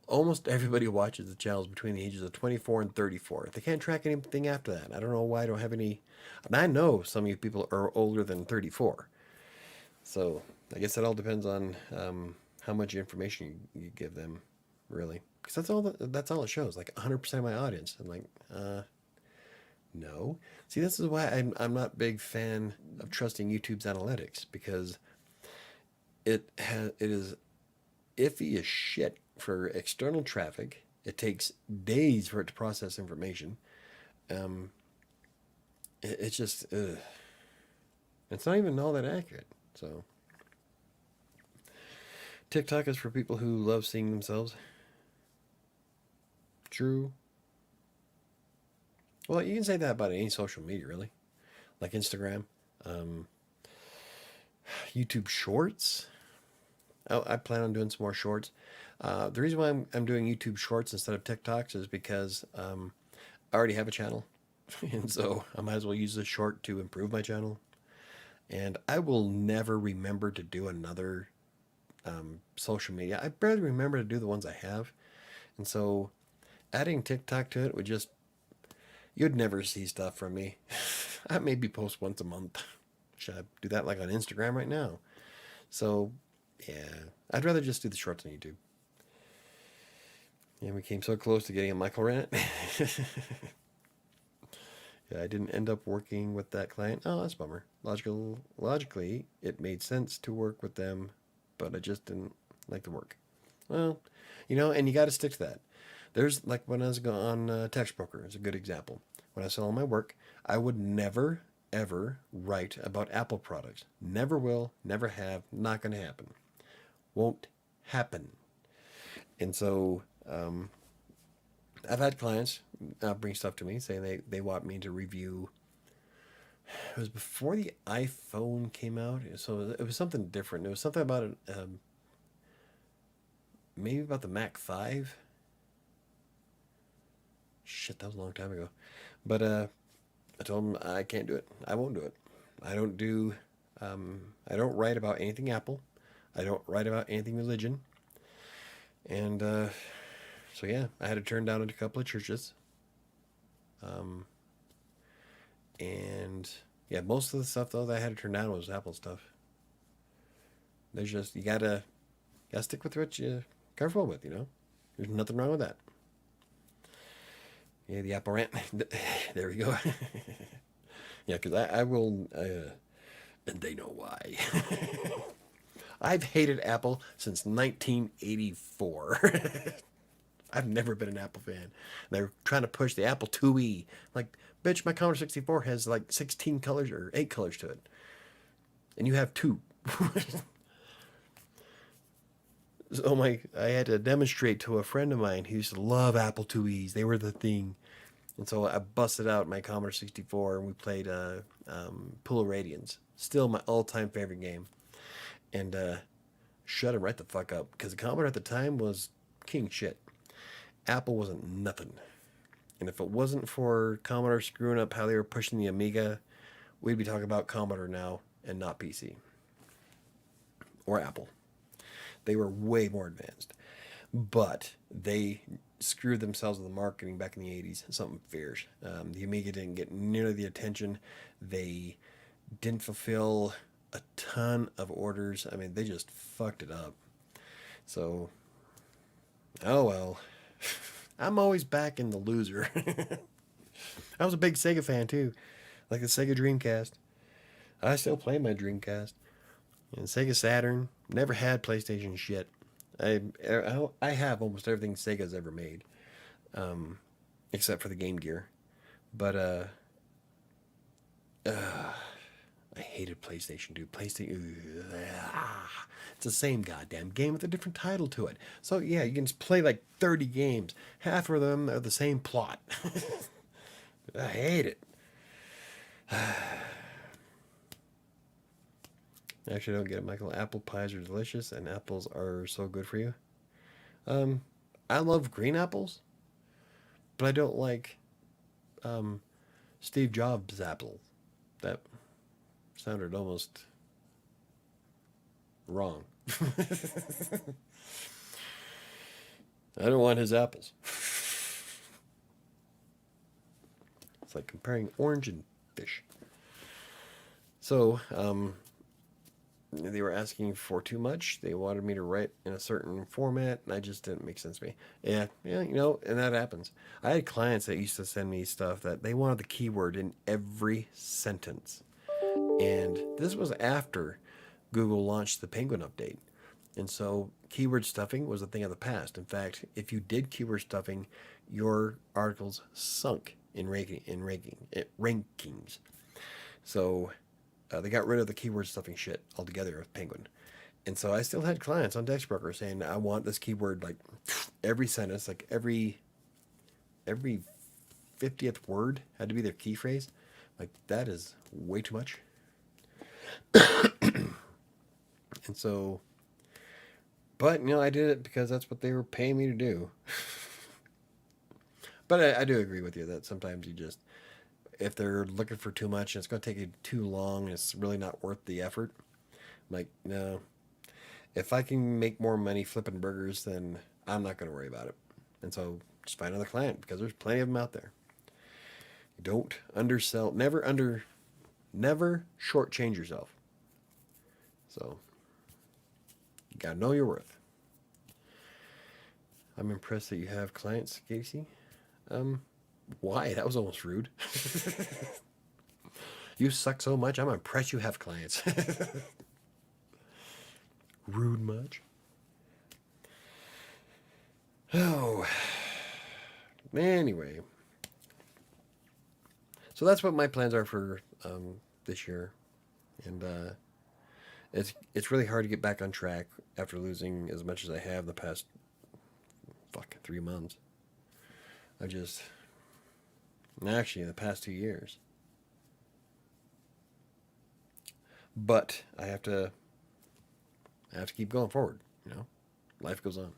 almost everybody who watches the channels between the ages of 24 and 34. They can't track anything after that. I don't know why I don't have any. And I know some of you people are older than 34. So I guess it all depends on how much information you give them, really. Because that's all it shows. Like 100% of my audience. I'm like, no. See, this is why I'm not a big fan of trusting YouTube's analytics, because it is iffy as shit for external traffic. It takes days for it to process information. It's just, it's not even all that accurate. So TikTok is for people who love seeing themselves. True. Well, you can say that about any social media, really. Like Instagram, YouTube Shorts. I plan on doing some more shorts. The reason why I'm doing YouTube Shorts instead of TikToks is because I already have a channel. And so I might as well use this short to improve my channel. And I will never remember to do another social media. I barely remember to do the ones I have. And so adding TikTok to it would just, you'd never see stuff from me. I maybe post once a month. Should I do that like on Instagram right now? So, yeah, I'd rather just do the shorts on YouTube. Yeah, we came so close to getting a Michael rant. Yeah, I didn't end up working with that client. Oh, that's a bummer. Logically, it made sense to work with them, but I just didn't like the work. Well, and you got to stick to that. There's like when I was on Text Broker, it's a good example. When I was selling my work, I would never, ever write about Apple products. Never will, never have, not going to happen. Won't happen. And so I've had clients bring stuff to me saying they want me to review. It was before the iPhone came out, so it was something different. It was something about it, maybe about the Mac 5. Shit, that was a long time ago. But I told them I can't do it. I won't do it. I don't write about anything Apple. I don't write about anything religion. And so yeah, I had to turn down a couple of churches. And yeah, most of the stuff though that I had to turn down was Apple stuff. There's just, you gotta stick with what you're comfortable with, There's nothing wrong with that. Yeah, the Apple rant. There we go. Yeah, because I will, and they know why. I've hated Apple since 1984. I've never been an Apple fan. They're trying to push the Apple IIe. Like, bitch, my Commodore 64 has like 16 colors or 8 colors to it. And you have 2. So I had to demonstrate to a friend of mine who used to love Apple IIes. They were the thing. And so I busted out my Commodore 64 and we played Pool of Radiance. Still my all-time favorite game. And shut him right the fuck up. Because the Commodore at the time was king shit. Apple wasn't nothing. And if it wasn't for Commodore screwing up how they were pushing the Amiga, we'd be talking about Commodore now and not PC. or Apple. They were way more advanced. But they screwed themselves with the marketing back in the 80s. Something fierce. The Amiga didn't get nearly the attention. They didn't fulfill a ton of orders. I mean, they just fucked it up. So, oh well. I'm always back in the loser. I was a big Sega fan too. Like the Sega Dreamcast. I still play my Dreamcast. And Sega Saturn. Never had PlayStation shit. I have almost everything Sega's ever made. Except for the Game Gear. But, I hated PlayStation, dude. It's the same goddamn game with a different title to it. So, yeah, you can just play like 30 games. Half of them are the same plot. I hate it. Actually, I don't get it, Michael. Apple pies are delicious, and apples are so good for you. I love green apples, but I don't like Steve Jobs' apple. That sounded almost wrong. I don't want his apples. It's like comparing orange and fish. So, they were asking for too much. They wanted me to write in a certain format, and I just didn't make sense to me. Yeah, and that happens. I had clients that used to send me stuff that they wanted the keyword in every sentence. And this was after Google launched the Penguin update. And so keyword stuffing was a thing of the past. In fact, if you did keyword stuffing, your articles sunk in rankings. So they got rid of the keyword stuffing shit altogether with Penguin. And so I still had clients on Dexbroker saying, I want this keyword like every sentence, like every 50th word had to be their key phrase. Like, that is way too much. And so, but, I did it because that's what they were paying me to do. But I do agree with you that sometimes you just, if they're looking for too much and it's going to take you too long and it's really not worth the effort, I'm like, no. If I can make more money flipping burgers, then I'm not going to worry about it. And so just find another client because there's plenty of them out there. Don't undersell. Never shortchange yourself. So you got to know your worth. I'm impressed that you have clients, Casey. Why? That was almost rude. You suck so much, I'm impressed you have clients. Rude much? Oh. Anyway. So that's what my plans are for this year. And it's really hard to get back on track after losing as much as I have the past 3 months. Actually, in the past 2 years. But I have to keep going forward, Life goes on.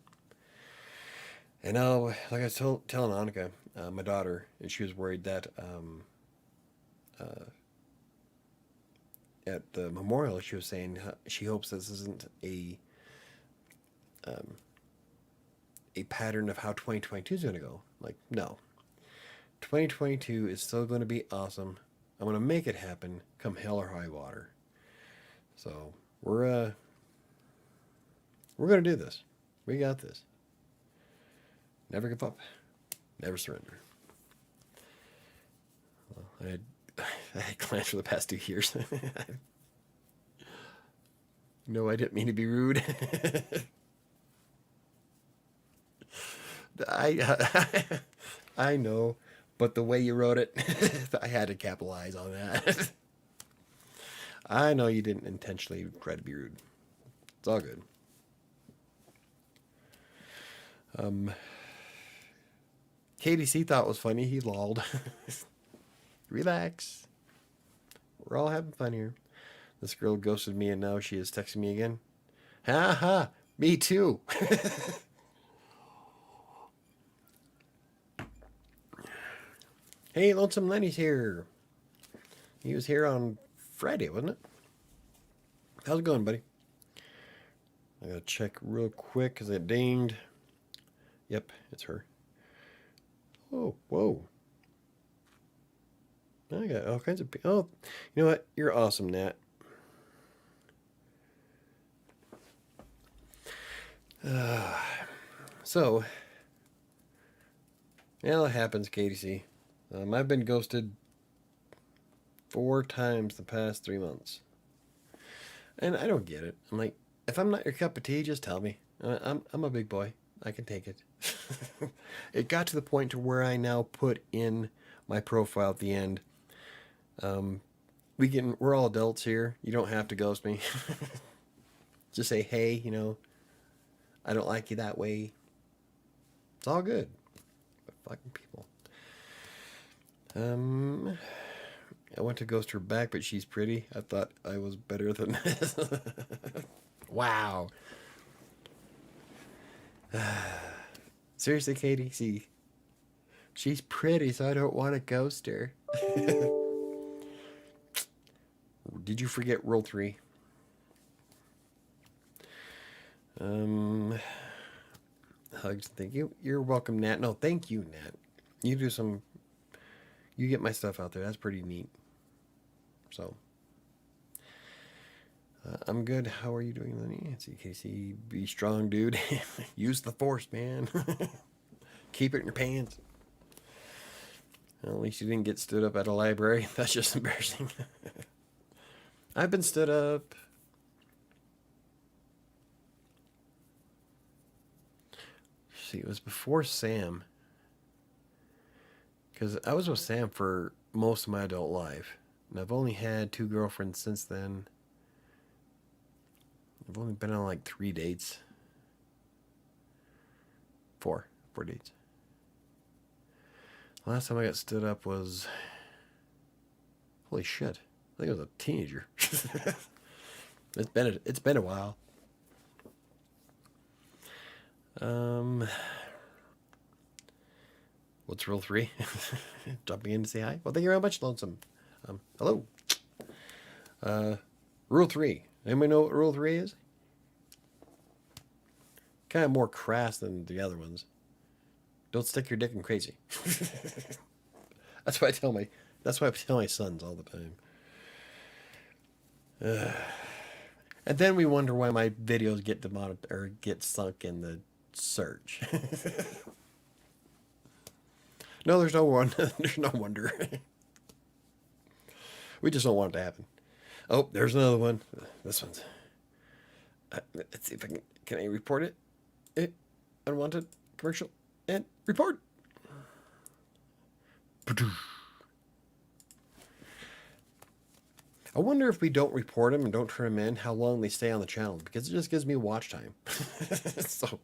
And now, like I was telling Annika, my daughter, and she was worried that at the memorial, she was saying she hopes this isn't a pattern of how 2022 is going to go. Like, no. 2022 is still going to be awesome. I'm going to make it happen come hell or high water. So we're going to do this. We got this. Never give up. Never surrender. Well, I had clients for the past 2 years. No, I didn't mean to be rude. I know, but the way you wrote it, I had to capitalize on that. I know you didn't intentionally try to be rude. It's all good. KDC thought it was funny. He lolled. Relax. We're all having fun here. This girl ghosted me and now she is texting me again. Ha ha. Me too. Hey, Lonesome Lenny's here. He was here on Friday, wasn't it? How's it going, buddy? I gotta check real quick because it dinged. Yep, it's her. Oh, whoa. I got all kinds of. Oh, you know what? You're awesome, Nat. So, yeah, it happens, KDC. I've been ghosted 4 times the past 3 months. And I don't get it. I'm like, if I'm not your cup of tea, just tell me. I'm a big boy. I can take it. It got to the point to where I now put in my profile at the end. We're all adults here. You don't have to ghost me. Just say, hey, I don't like you that way. It's all good. But fucking people. I went to ghost her back, but she's pretty. I thought I was better than this. Wow. Seriously, Katie? See, she's pretty, so I don't want to ghost her. Did you forget rule 3? Hugs. Thank you. You're welcome, Nat. No, thank you, Nat. You get my stuff out there. That's pretty neat. So, I'm good. How are you doing, Lenny? Nancy, Casey, be strong, dude. Use the force, man. Keep it in your pants. Well, at least you didn't get stood up at a library. That's just embarrassing. I've been stood up. See, it was before Sam. Because I was with Sam for most of my adult life. And I've only had 2 girlfriends since then. I've only been on like 3 dates. 4 dates. Last time I got stood up was, holy shit, I think I was a teenager. It's been a while. What's rule 3? Jumping in to say hi. Well, thank you very much, Lonesome. Hello. Rule 3. Anybody know what rule 3 is? Kind of more crass than the other ones. Don't stick your dick in crazy. That's what I tell my sons all the time. And then we wonder why my videos get demonetized or get sunk in the search. No, there's no one. There's no wonder. We just don't want it to happen. Oh, there's another one. This one's. Let's see if I can I report it? Unwanted commercial and report. I wonder if we don't report them and don't turn them in, how long they stay on the channel, because it just gives me watch time. So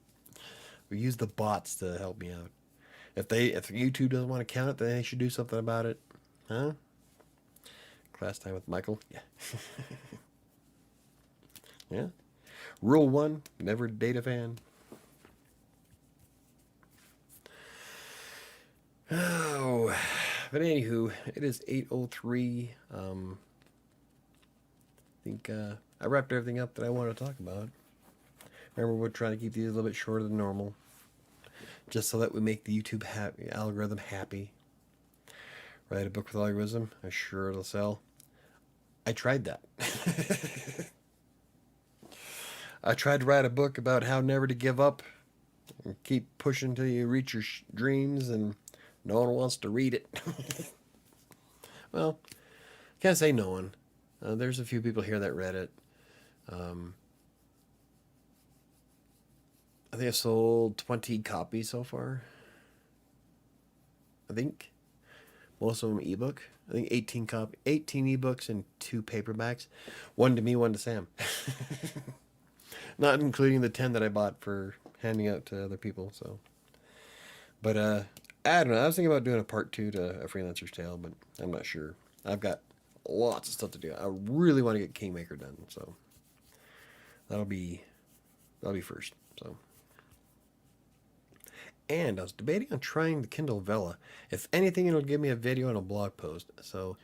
we use the bots to help me out. If YouTube doesn't want to count it, then they should do something about it. Huh? Class time with Michael? Yeah. Yeah. Rule 1, never date a fan. Oh, but anywho, it is 8:03. I think I wrapped everything up that I wanted to talk about. Remember, we're trying to keep these a little bit shorter than normal, just so that we make the YouTube algorithm happy. Write a book with algorithm. I'm sure it'll sell. I tried that. I tried to write a book about how never to give up and keep pushing until you reach your dreams, and no one wants to read it. Well, can't say no one. There's a few people here that read it. I think I sold 20 copies so far. I think most of them ebook. I think 18 ebooks and 2 paperbacks. 1 to me, 1 to Sam. Not including the 10 that I bought for handing out to other people. So, but I don't know. I was thinking about doing a part 2 to A Freelancer's Tale, but I'm not sure. I've got lots of stuff to do. I really want to get Kingmaker done, so that'll be first. So, and I was debating on trying the Kindle Vella. If anything, it'll give me a video and a blog post. So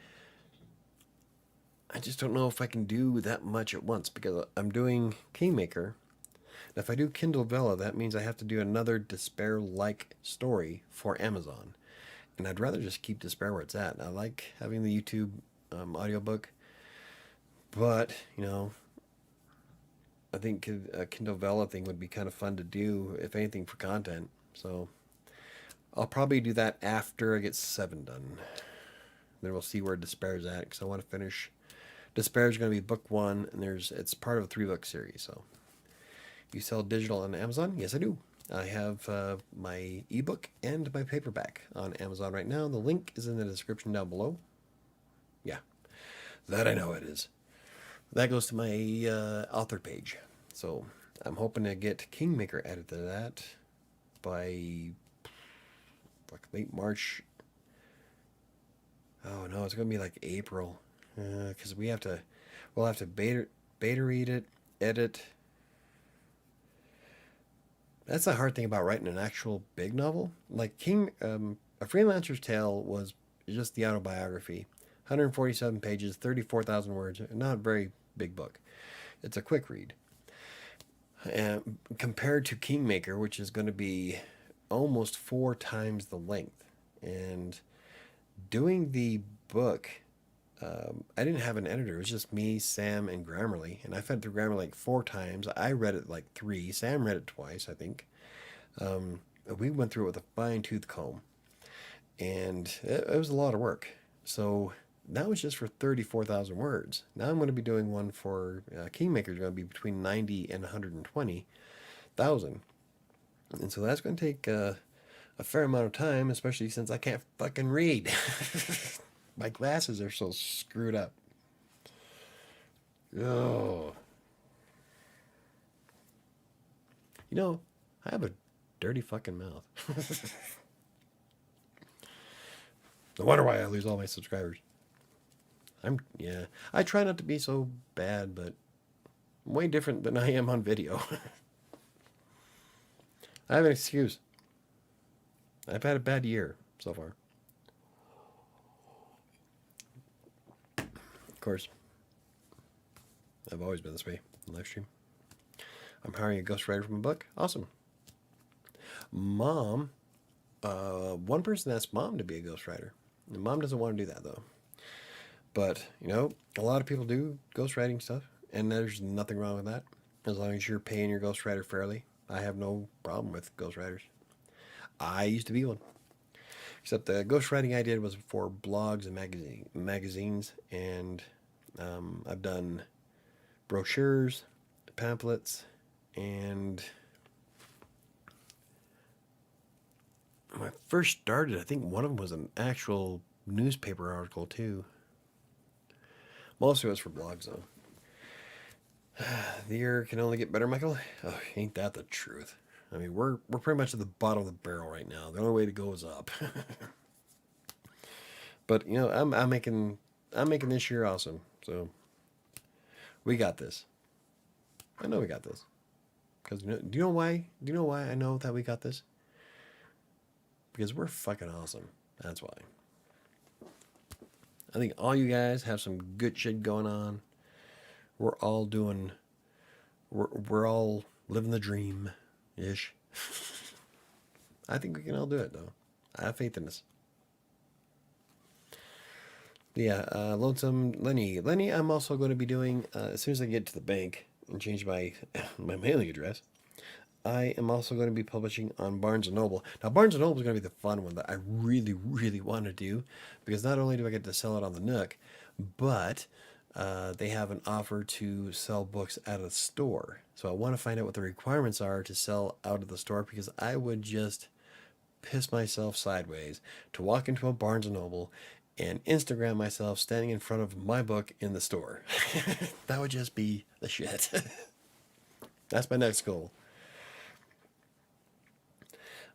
I just don't know if I can do that much at once, because I'm doing Kingmaker, Now, if I do Kindle Vella, that means I have to do another Despair-like story for Amazon. And I'd rather just keep Despair where it's at. I like having the YouTube audiobook, but, I think a Kindle Vella thing would be kind of fun to do, if anything, for content. So I'll probably do that after I get 7 done. Then we'll see where Despair's at, because I want to finish. Despair's going to be book 1, and it's part of a 3-book series. So you sell digital on Amazon? Yes, I do. I have my ebook and my paperback on Amazon right now. The link is in the description down below. Yeah, that I know it is. That goes to my author page. So I'm hoping to get Kingmaker added to that by late March. Oh no, it's gonna be like April, because we'll have to beta read it, edit. That's the hard thing about writing an actual big novel. Like A Freelancer's Tale was just the autobiography, 147 pages, 34,000 words. Not a very big book. It's a quick read. And compared to Kingmaker, which is going to be almost 4 times the length. And doing the book, I didn't have an editor. It was just me, Sam, and Grammarly. And I fed through Grammarly like 4 times. I read it like 3. Sam read it twice, I think. We went through it with a fine-tooth comb. And it was a lot of work. So that was just for 34,000 words. Now I'm going to be doing one for Kingmaker. Is going to be between 90 and 120,000. And so that's going to take a fair amount of time, especially since I can't fucking read. My glasses are so screwed up. Oh. I have a dirty fucking mouth. No wonder why I lose all my subscribers. I try not to be so bad, but I'm way different than I am on video. I have an excuse. I've had a bad year so far. Of course, I've always been this way in live stream. I'm hiring a ghostwriter for my book. Awesome. Mom, one person asked Mom to be a ghostwriter. Mom doesn't want to do that, though. But, a lot of people do ghostwriting stuff, and there's nothing wrong with that. As long as you're paying your ghostwriter fairly. I have no problem with ghostwriters. I used to be one. Except the ghostwriting I did was for blogs and magazines, and I've done brochures, pamphlets, and when I first started, I think one of them was an actual newspaper article too. Most of it was for blogs, though. The year can only get better, Michael. Oh, ain't that the truth? I mean, we're pretty much at the bottom of the barrel right now. The only way to go is up. But I'm making this year awesome. So we got this. I know we got this. Because do you know why? Do you know why I know that we got this? Because we're fucking awesome. That's why. I think all you guys have some good shit going on. We're all living the dream ish. I think we can all do it, though. I have faith in us. Yeah, Lonesome Lenny. Lenny, I'm also going to be doing, as soon as I get to the bank and change my mailing address, I am also going to be publishing on Barnes & Noble. Now, Barnes & Noble is going to be the fun one that I really, really want to do, because not only do I get to sell it on the Nook, but they have an offer to sell books at a store. So I want to find out what the requirements are to sell out of the store, because I would just piss myself sideways to walk into a Barnes & Noble and Instagram myself standing in front of my book in the store. That would just be the shit. That's my next goal.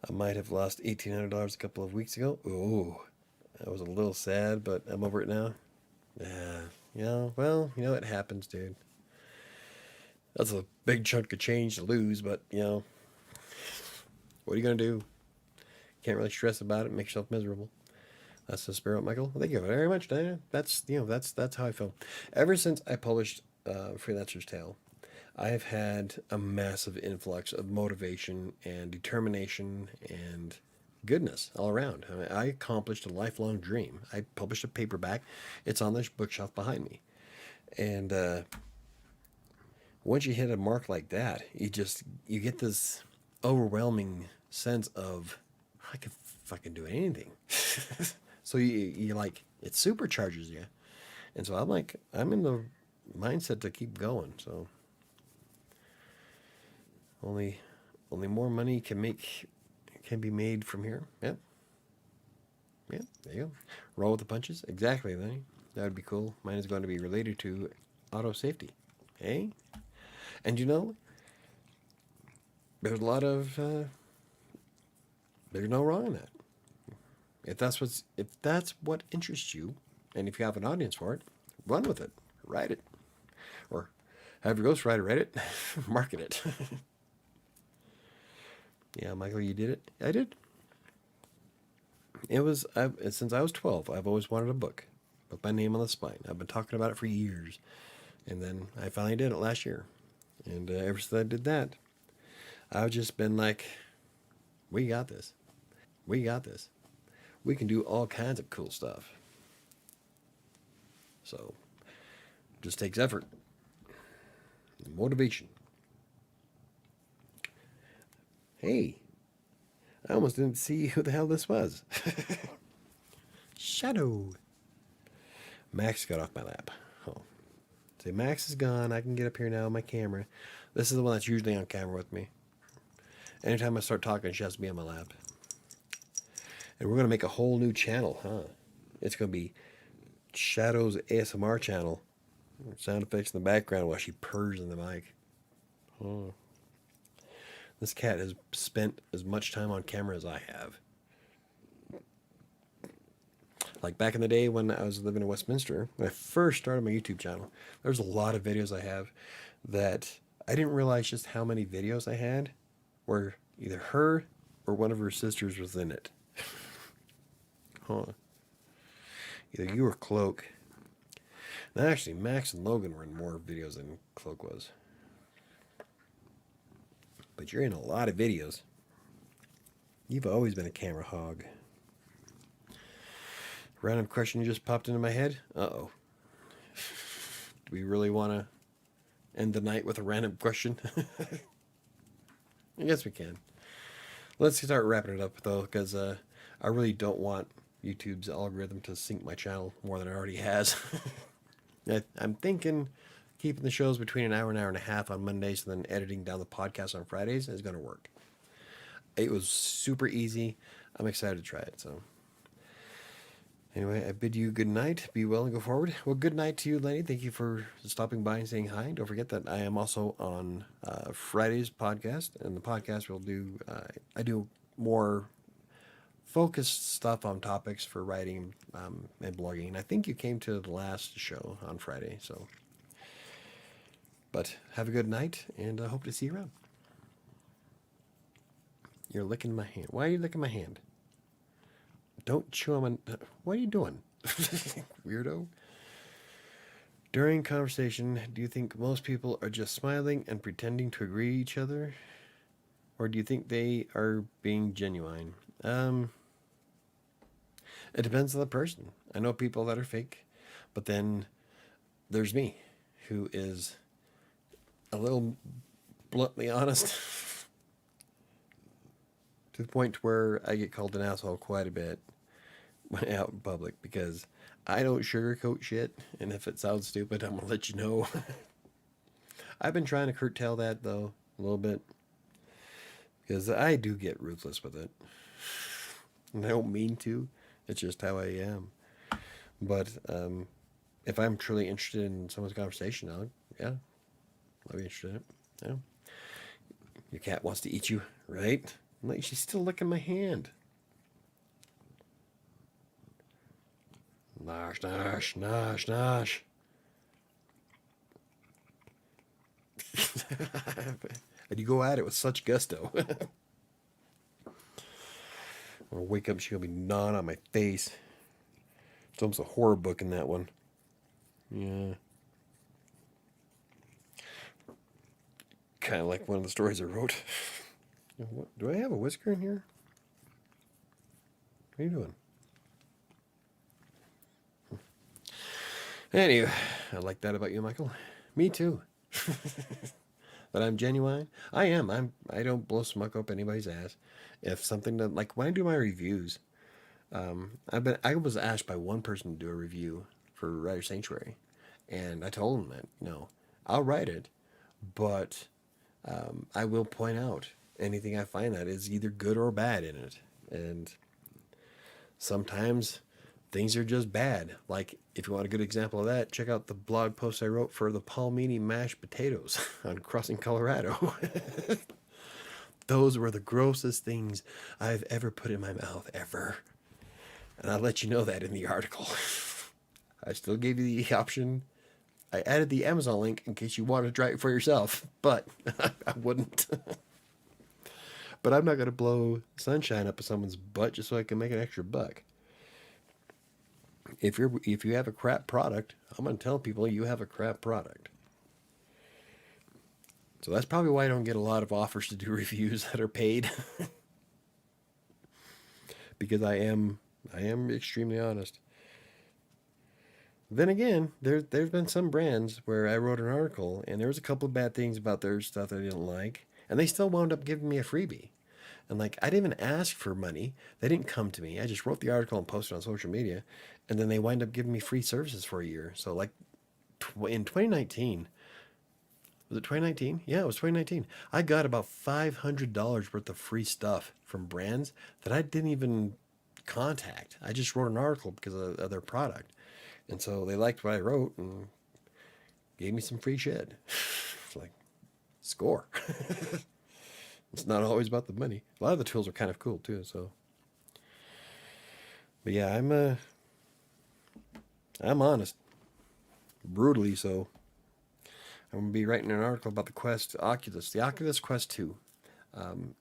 I might have lost $1,800 a couple of weeks ago. Ooh, that was a little sad, but I'm over it now. It happens, dude. That's a big chunk of change to lose, but, what are you going to do? Can't really stress about it, make yourself miserable. That's the spirit, Michael. Thank you very much, Diana. That's how I feel. Ever since I published Freelancer's Tale, I've had a massive influx of motivation and determination and goodness all around. I mean, I accomplished a lifelong dream. I published a paperback. It's on this bookshelf behind me. And once you hit a mark like that, you get this overwhelming sense of I can fucking do anything. So you like it supercharges you. And so I'm in the mindset to keep going. So only more money can be made from here. Yep. Yeah, there you go. Roll with the punches. Exactly, Lenny. That would be cool. Mine is going to be related to auto safety. Hey? And there's a lot of there's no wrong in that. If that's what interests you, and if you have an audience for it, run with it. Write it. Or have your ghostwriter write it. Market it. Yeah, Michael, you did it. I did. Since I was 12, I've always wanted a book with my name on the spine. I've been talking about it for years. And then I finally did it last year. And ever since I did that, I've just been like, we got this. We got this. We can do all kinds of cool stuff. So, just takes effort and motivation. Hey, I almost didn't see who the hell this was. Shadow. Max got off my lap. Oh. See, Max is gone. I can get up here now on my camera. This is the one that's usually on camera with me. Anytime I start talking, she has to be on my lap. And we're going to make a whole new channel, huh? It's going to be Shadow's ASMR channel. Sound effects in the background while she purrs in the mic. Oh. This cat has spent as much time on camera as I have. Like back in the day when I was living in Westminster, when I first started my YouTube channel, there's a lot of videos I have that I didn't realize just how many videos I had where either her or one of her sisters was in it. Huh. Either you or Cloak. Now, actually, Max and Logan were in more videos than Cloak was. But you're in a lot of videos. You've always been a camera hog. Random question just popped into my head. Uh-oh. Do we really want to end the night with a random question? I guess we can. Let's start wrapping it up, though, because I really don't want YouTube's algorithm to sync my channel more than it already has. I'm thinking keeping the shows between an hour and a half on Mondays and then editing down the podcast on Fridays is going to work. It was super easy. I'm excited to try it. So anyway, I bid you good night. Be well and go forward. Well, good night to you, Lenny. Thank you for stopping by and saying hi. Don't forget that I am also on Friday's podcast, and the podcast will do. I do more focused stuff on topics for writing and blogging. I think you came to the last show on Friday, so. But have a good night, and I hope to see you around. You're licking my hand. Why are you licking my hand? Don't chew on my... What are you doing? Weirdo. During conversation, do you think most people are just smiling and pretending to agree with each other? Or do you think they are being genuine? It depends on the person. I know people that are fake, but then there's me, who is a little bluntly honest to the point where I get called an asshole quite a bit when out in public because I don't sugarcoat shit, and if it sounds stupid, I'm gonna let you know. I've been trying to curtail that though a little bit because I do get ruthless with it, and I don't mean to. It's just how I am. But if I'm truly interested in someone's conversation, I'll be interested in it. Yeah. Your cat wants to eat you, right? Like, she's still licking my hand. Nosh, nosh, nosh, nosh. And you go at it with such gusto. When I wake up, she'll be gnawing on my face. It's almost a horror book in that one. Yeah. kind of like one of the stories I wrote. What, do I have a whisker in here? What are you doing? Anyway, I like that about you, Michael. Me too. But I'm genuine. I am. I don't blow smoke up anybody's ass. If something that, like when I do my reviews, I was asked by one person to do a review for WriterSanctuary, and I told him that I'll write it, but I will point out anything I find that is either good or bad in it, and sometimes things are just bad. Like, if you want a good example of that, check out the blog post I wrote for the palmini mashed potatoes on Crossing Colorado. Those were the grossest things I've ever put in my mouth, ever. And I'll let you know that in the article. I still gave you the option. I added the Amazon link in case you wanted to try it for yourself, but I wouldn't. But I'm not going to blow sunshine up someone's butt just so I can make an extra buck. If you have a crap product, I'm going to tell people you have a crap product. So that's probably why I don't get a lot of offers to do reviews that are paid. Because I am extremely honest. Then again, there's been some brands where I wrote an article and there was a couple of bad things about their stuff that I didn't like, and they still wound up giving me a freebie. And like, I didn't even ask for money. They didn't come to me. I just wrote the article and posted it on social media, and then they wind up giving me free services for a year. So like in 2019, was it 2019? Yeah, it was 2019. I got about $500 worth of free stuff from brands that I didn't even contact. I just wrote an article because of their product. And so they liked what I wrote and gave me some free shit. It's like, score. It's not always about the money. A lot of the tools are kind of cool too. So, but yeah, I'm honest, brutally so. I'm gonna be writing an article about the Oculus Quest 2.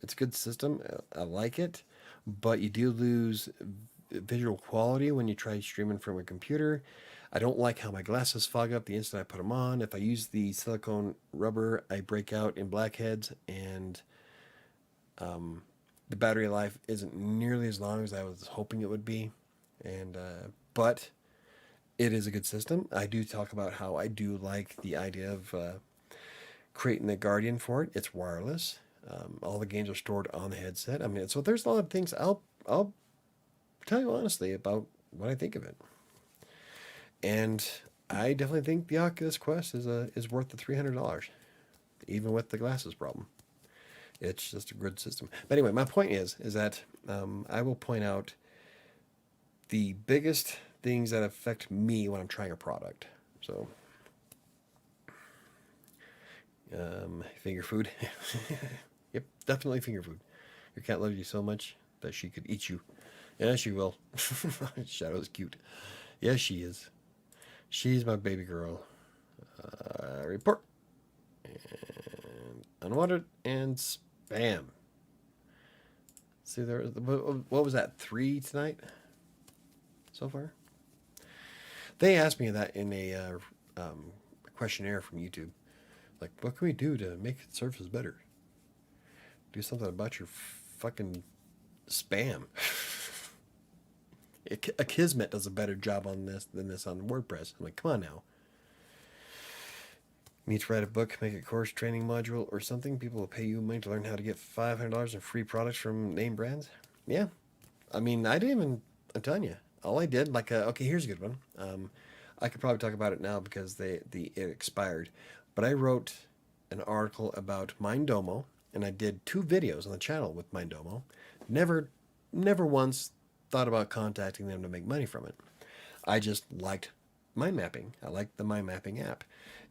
It's a good system. I like it, but you do lose visual quality when you try streaming from a computer. I don't like how my glasses fog up the instant I put them on. If I use the silicone rubber, I break out in blackheads, and the battery life isn't nearly as long as I was hoping it would be. And but it is a good system. I do talk about how I do like the idea of creating the Guardian for it. It's wireless. All the games are stored on the headset. I mean, so there's a lot of things. I'll tell you honestly about what I think of it. And I definitely think the Oculus Quest is worth the $300, even with the glasses problem. It's just a good system. But anyway, my point is that I will point out the biggest things that affect me when I'm trying a product. So, finger food. Yep, definitely finger food. Your cat loves you so much that she could eat you. Yeah, she will. Shadow's cute. Yes, she is. She's my baby girl. Report. And unwanted and spam. See, what was that? 3 tonight so far? They asked me that in a questionnaire from YouTube. Like, what can we do to make services better? Do something about your fucking spam. Akismet does a better job on this than this on WordPress. I'm like, come on now. You need to write a book, make a course, training module, or something. People will pay you money to learn how to get $500 in free products from name brands. Yeah. I mean, I didn't even, I'm telling you, all I did, like, okay, here's a good one. I could probably talk about it now because it expired. But I wrote an article about Mindomo, and I did 2 videos on the channel with Mindomo. Never once thought about contacting them to make money from it. I just liked mind mapping. I liked the mind mapping app.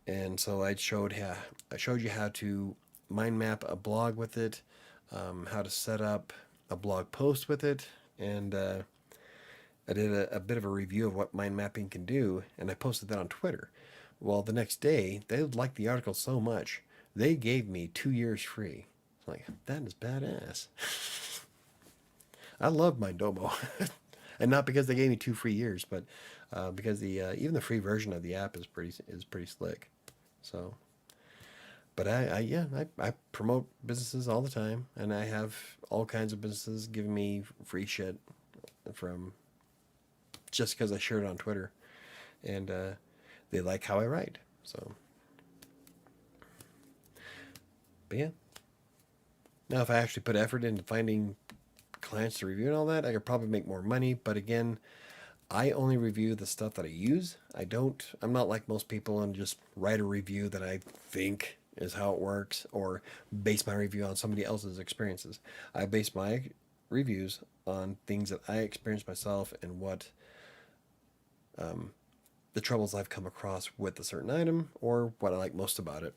And so I showed you how to mind map a blog with it, how to set up a blog post with it, and I did a bit of a review of what mind mapping can do, and I posted that on Twitter. Well, the next day, they liked the article so much, they gave me 2 years free. Like, that is badass. I love Mindomo. And not because they gave me 2 free years, but because even the free version of the app is pretty slick. So But I promote businesses all the time, and I have all kinds of businesses giving me free shit from just because I shared it on Twitter, and they like how I write. So, but yeah. Now, if I actually put effort into finding clients to review and all that, I could probably make more money. But again, I only review the stuff that I use. I'm not like most people and just write a review that I think is how it works or base my review on somebody else's experiences. I base my reviews on things that I experienced myself and what the troubles I've come across with a certain item or what I like most about it.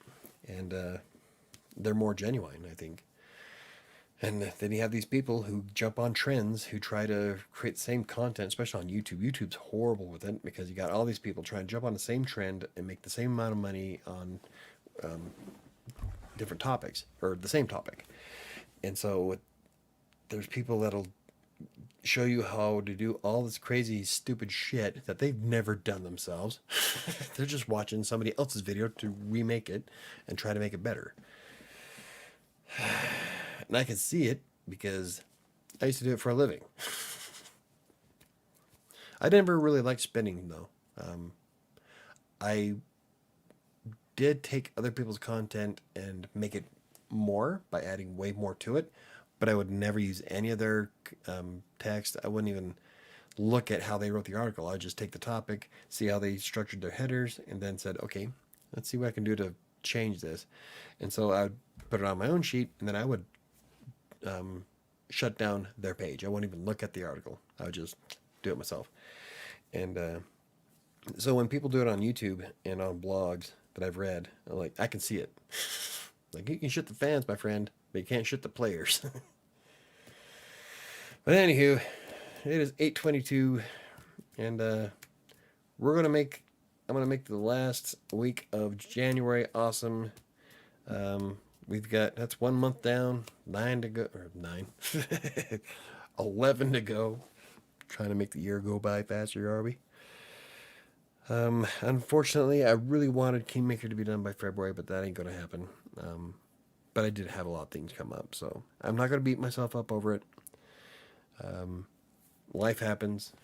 And they're more genuine, I think. And then you have these people who jump on trends who try to create the same content, especially on YouTube. YouTube's horrible with it because you got all these people trying to jump on the same trend and make the same amount of money on different topics or the same topic. And so there's people that'll show you how to do all this crazy, stupid shit that they've never done themselves. They're just watching somebody else's video to remake it and try to make it better. And I can see it because I used to do it for a living. I never really liked spending though. I did take other people's content and make it more by adding way more to it, but I would never use any of their text. I wouldn't even look at how they wrote the article. I'd just take the topic, see how they structured their headers, and then said, okay, let's see what I can do to change this. And so I would put it on my own sheet, and then I would shut down their page. I wouldn't even look at the article. I would just do it myself. And so when people do it on YouTube and on blogs that I've read, like I can see it. Like you can shit the fans, my friend, but you can't shit the players. But anywho, it is 8:22, and I'm gonna make the last week of January awesome. We've got, that's 1 month down, 9 to go, or 9, 11 to go. Trying to make the year go by faster, are we? Unfortunately, I really wanted Kingmaker to be done by February, but that ain't going to happen. But I did have a lot of things come up, so I'm not going to beat myself up over it. Life happens.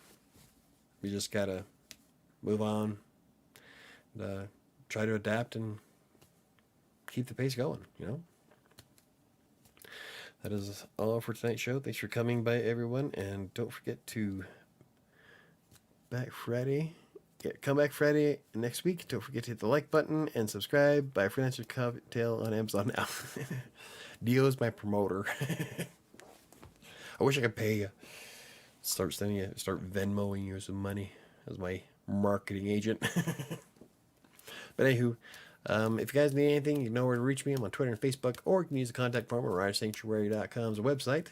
We just got to move on, and, try to adapt and keep the pace going, you know? That is all for tonight's show. Thanks for coming by, everyone, and don't forget to come back Friday next week. Don't forget to hit the like button and subscribe. Buy a Freelancer Cocktail on Amazon now. Dio is my promoter. I wish I could pay you. Start Venmoing you some money as my marketing agent. But anywho, if you guys need anything, you know where to reach me. I'm on Twitter and Facebook, or you can use the contact form at WriterSanctuary.com's website.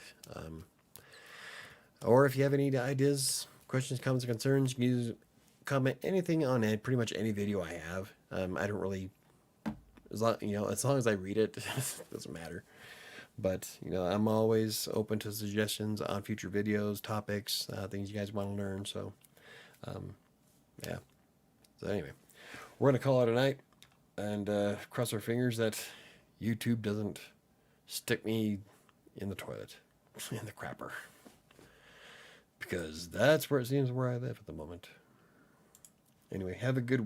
Or if you have any ideas, questions, comments, or concerns, you can comment anything on pretty much any video I have. I don't really, as long as I read it, it doesn't matter. But I'm always open to suggestions on future videos, topics, things you guys want to learn. So, yeah. So anyway, we're gonna call it a night, and cross our fingers that YouTube doesn't stick me in the toilet, in the crapper, because that's where it seems where I live at the moment. Anyway, have a good